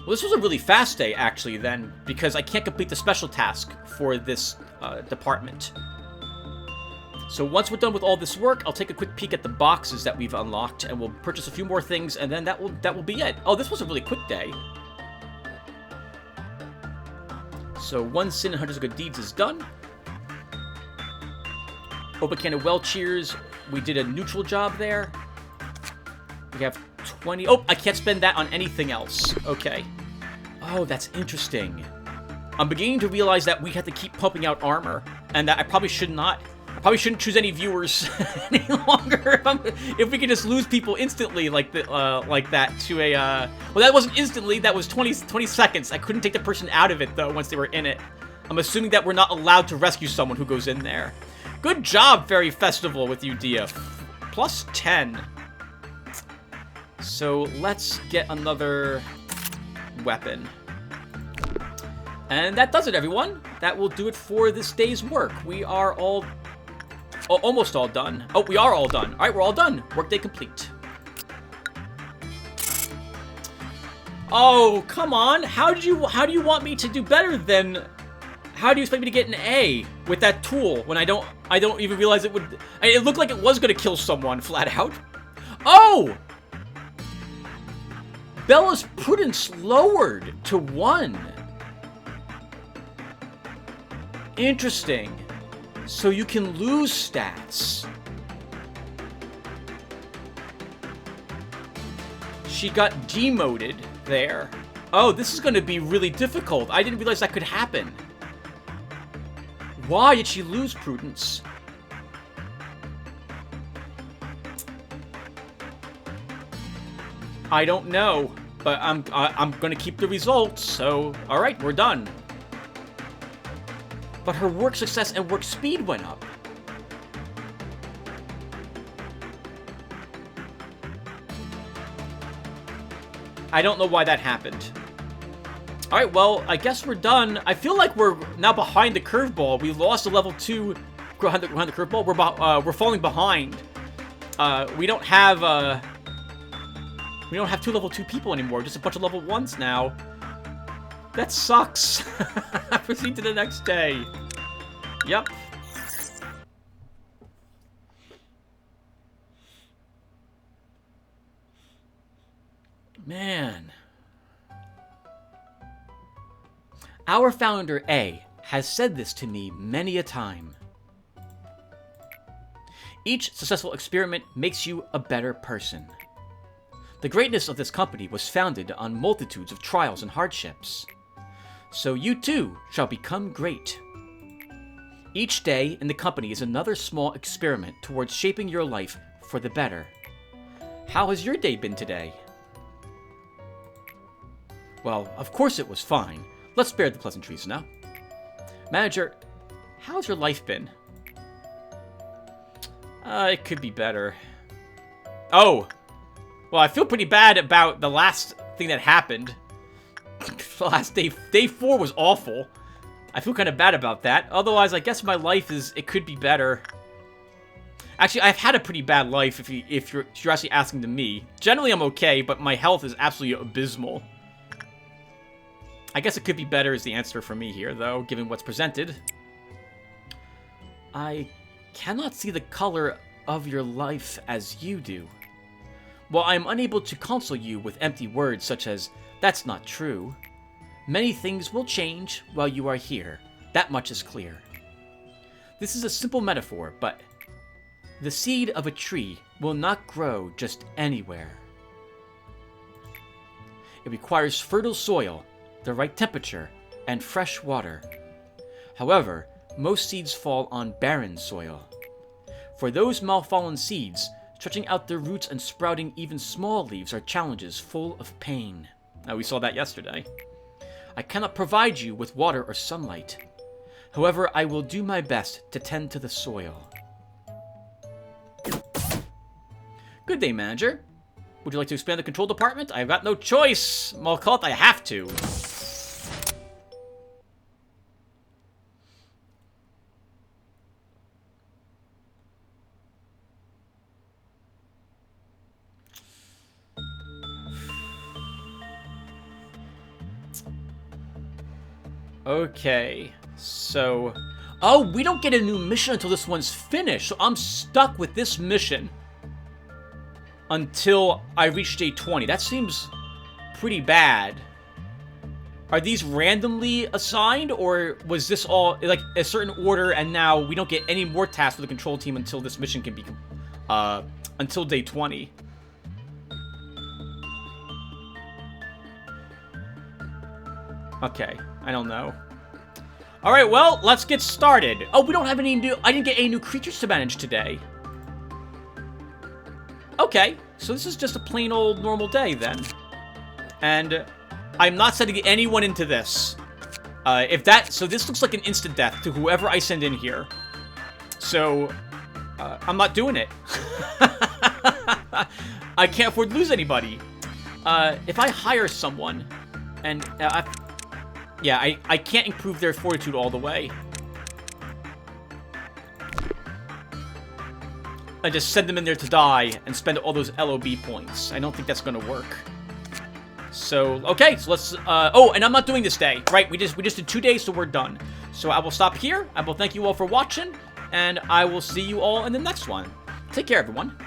Well, this was a really fast day, actually, then, because I can't complete the special task for this department. So once we're done with all this work, I'll take a quick peek at the boxes that we've unlocked, and we'll purchase a few more things, and then that will be it. Oh, this was a really quick day. So one sin and hundreds of good deeds is done. Open can of well cheers. We did a neutral job there. We have 20. Oh, I can't spend that on anything else. Okay. Oh, that's interesting. I'm beginning to realize that we have to keep pumping out armor, and that I probably should not. I probably shouldn't choose any viewers any longer. If we could just lose people instantly like that to a. Well, that wasn't instantly. That was 20 seconds. I couldn't take the person out of it though once they were in it. I'm assuming that we're not allowed to rescue someone who goes in there. Good job, Fairy Festival, with you, Dia. Plus 10. So let's get another weapon. And that does it, everyone. That will do it for this day's work. We are almost all done. Oh, we are all done. All right, we're all done. Workday complete. Oh, come on. How do you want me to do better than? How do you expect me to get an A with that tool when I don't even realize it would? It looked like it was gonna kill someone flat out. Oh! Bella's prudence lowered to 1. Interesting. So you can lose stats. She got demoted there. Oh, this is going to be really difficult. I didn't realize that could happen. Why did she lose prudence? I don't know, but I'm going to keep the results. So, all right, we're done. But her work success and work speed went up. I don't know why that happened. Alright, well, I guess we're done. I feel like we're now behind the curveball. We lost a level 2 behind the curveball. We're falling behind. We don't have 2 level 2 people anymore. Just a bunch of level 1s now. That sucks. Proceed to the next day. Yep. Man. Our founder, A, has said this to me many a time. Each successful experiment makes you a better person. The greatness of this company was founded on multitudes of trials and hardships. So you too shall become great. Each day in the company is another small experiment towards shaping your life for the better. How has your day been today? Well, of course it was fine. Let's spare the pleasantries now. Manager, how's your life been? It could be better. Oh! Well, I feel pretty bad about the last thing that happened. The last day. Day 4 was awful. I feel kind of bad about that. Otherwise, I guess my life it could be better. Actually, I've had a pretty bad life if you're actually asking to me. Generally, I'm okay, but my health is absolutely abysmal. I guess it could be better is the answer for me here, though, given what's presented. I cannot see the color of your life as you do. While I am unable to console you with empty words such as, "That's not true," many things will change while you are here. That much is clear. This is a simple metaphor, but the seed of a tree will not grow just anywhere. It requires fertile soil, the right temperature, and fresh water. However, most seeds fall on barren soil. For those malfallen seeds, stretching out their roots and sprouting even small leaves are challenges full of pain. We saw that yesterday. I cannot provide you with water or sunlight. However, I will do my best to tend to the soil. Good day, manager. Would you like to expand the control department? I've got no choice. Well, call it I have to. Okay, so... Oh, we don't get a new mission until this one's finished, so I'm stuck with this mission until I reach day 20. That seems pretty bad. Are these randomly assigned, or was this all, like, a certain order, and now we don't get any more tasks for the control team until this mission can be, until day 20? Okay, I don't know. Alright, well, let's get started. Oh, we don't have any new... I didn't get any new creatures to manage today. Okay, so this is just a plain old normal day, then. And I'm not sending anyone into this. So this looks like an instant death to whoever I send in here. So, I'm not doing it. I can't afford to lose anybody. If I hire someone, and... yeah, I can't improve their fortitude all the way. I just send them in there to die and spend all those LOB points. I don't think that's gonna work. So, okay, so let's, oh, and I'm not doing this day, right? We just did 2 days, so we're done. So I will stop here. I will thank you all for watching, and I will see you all in the next one. Take care, everyone.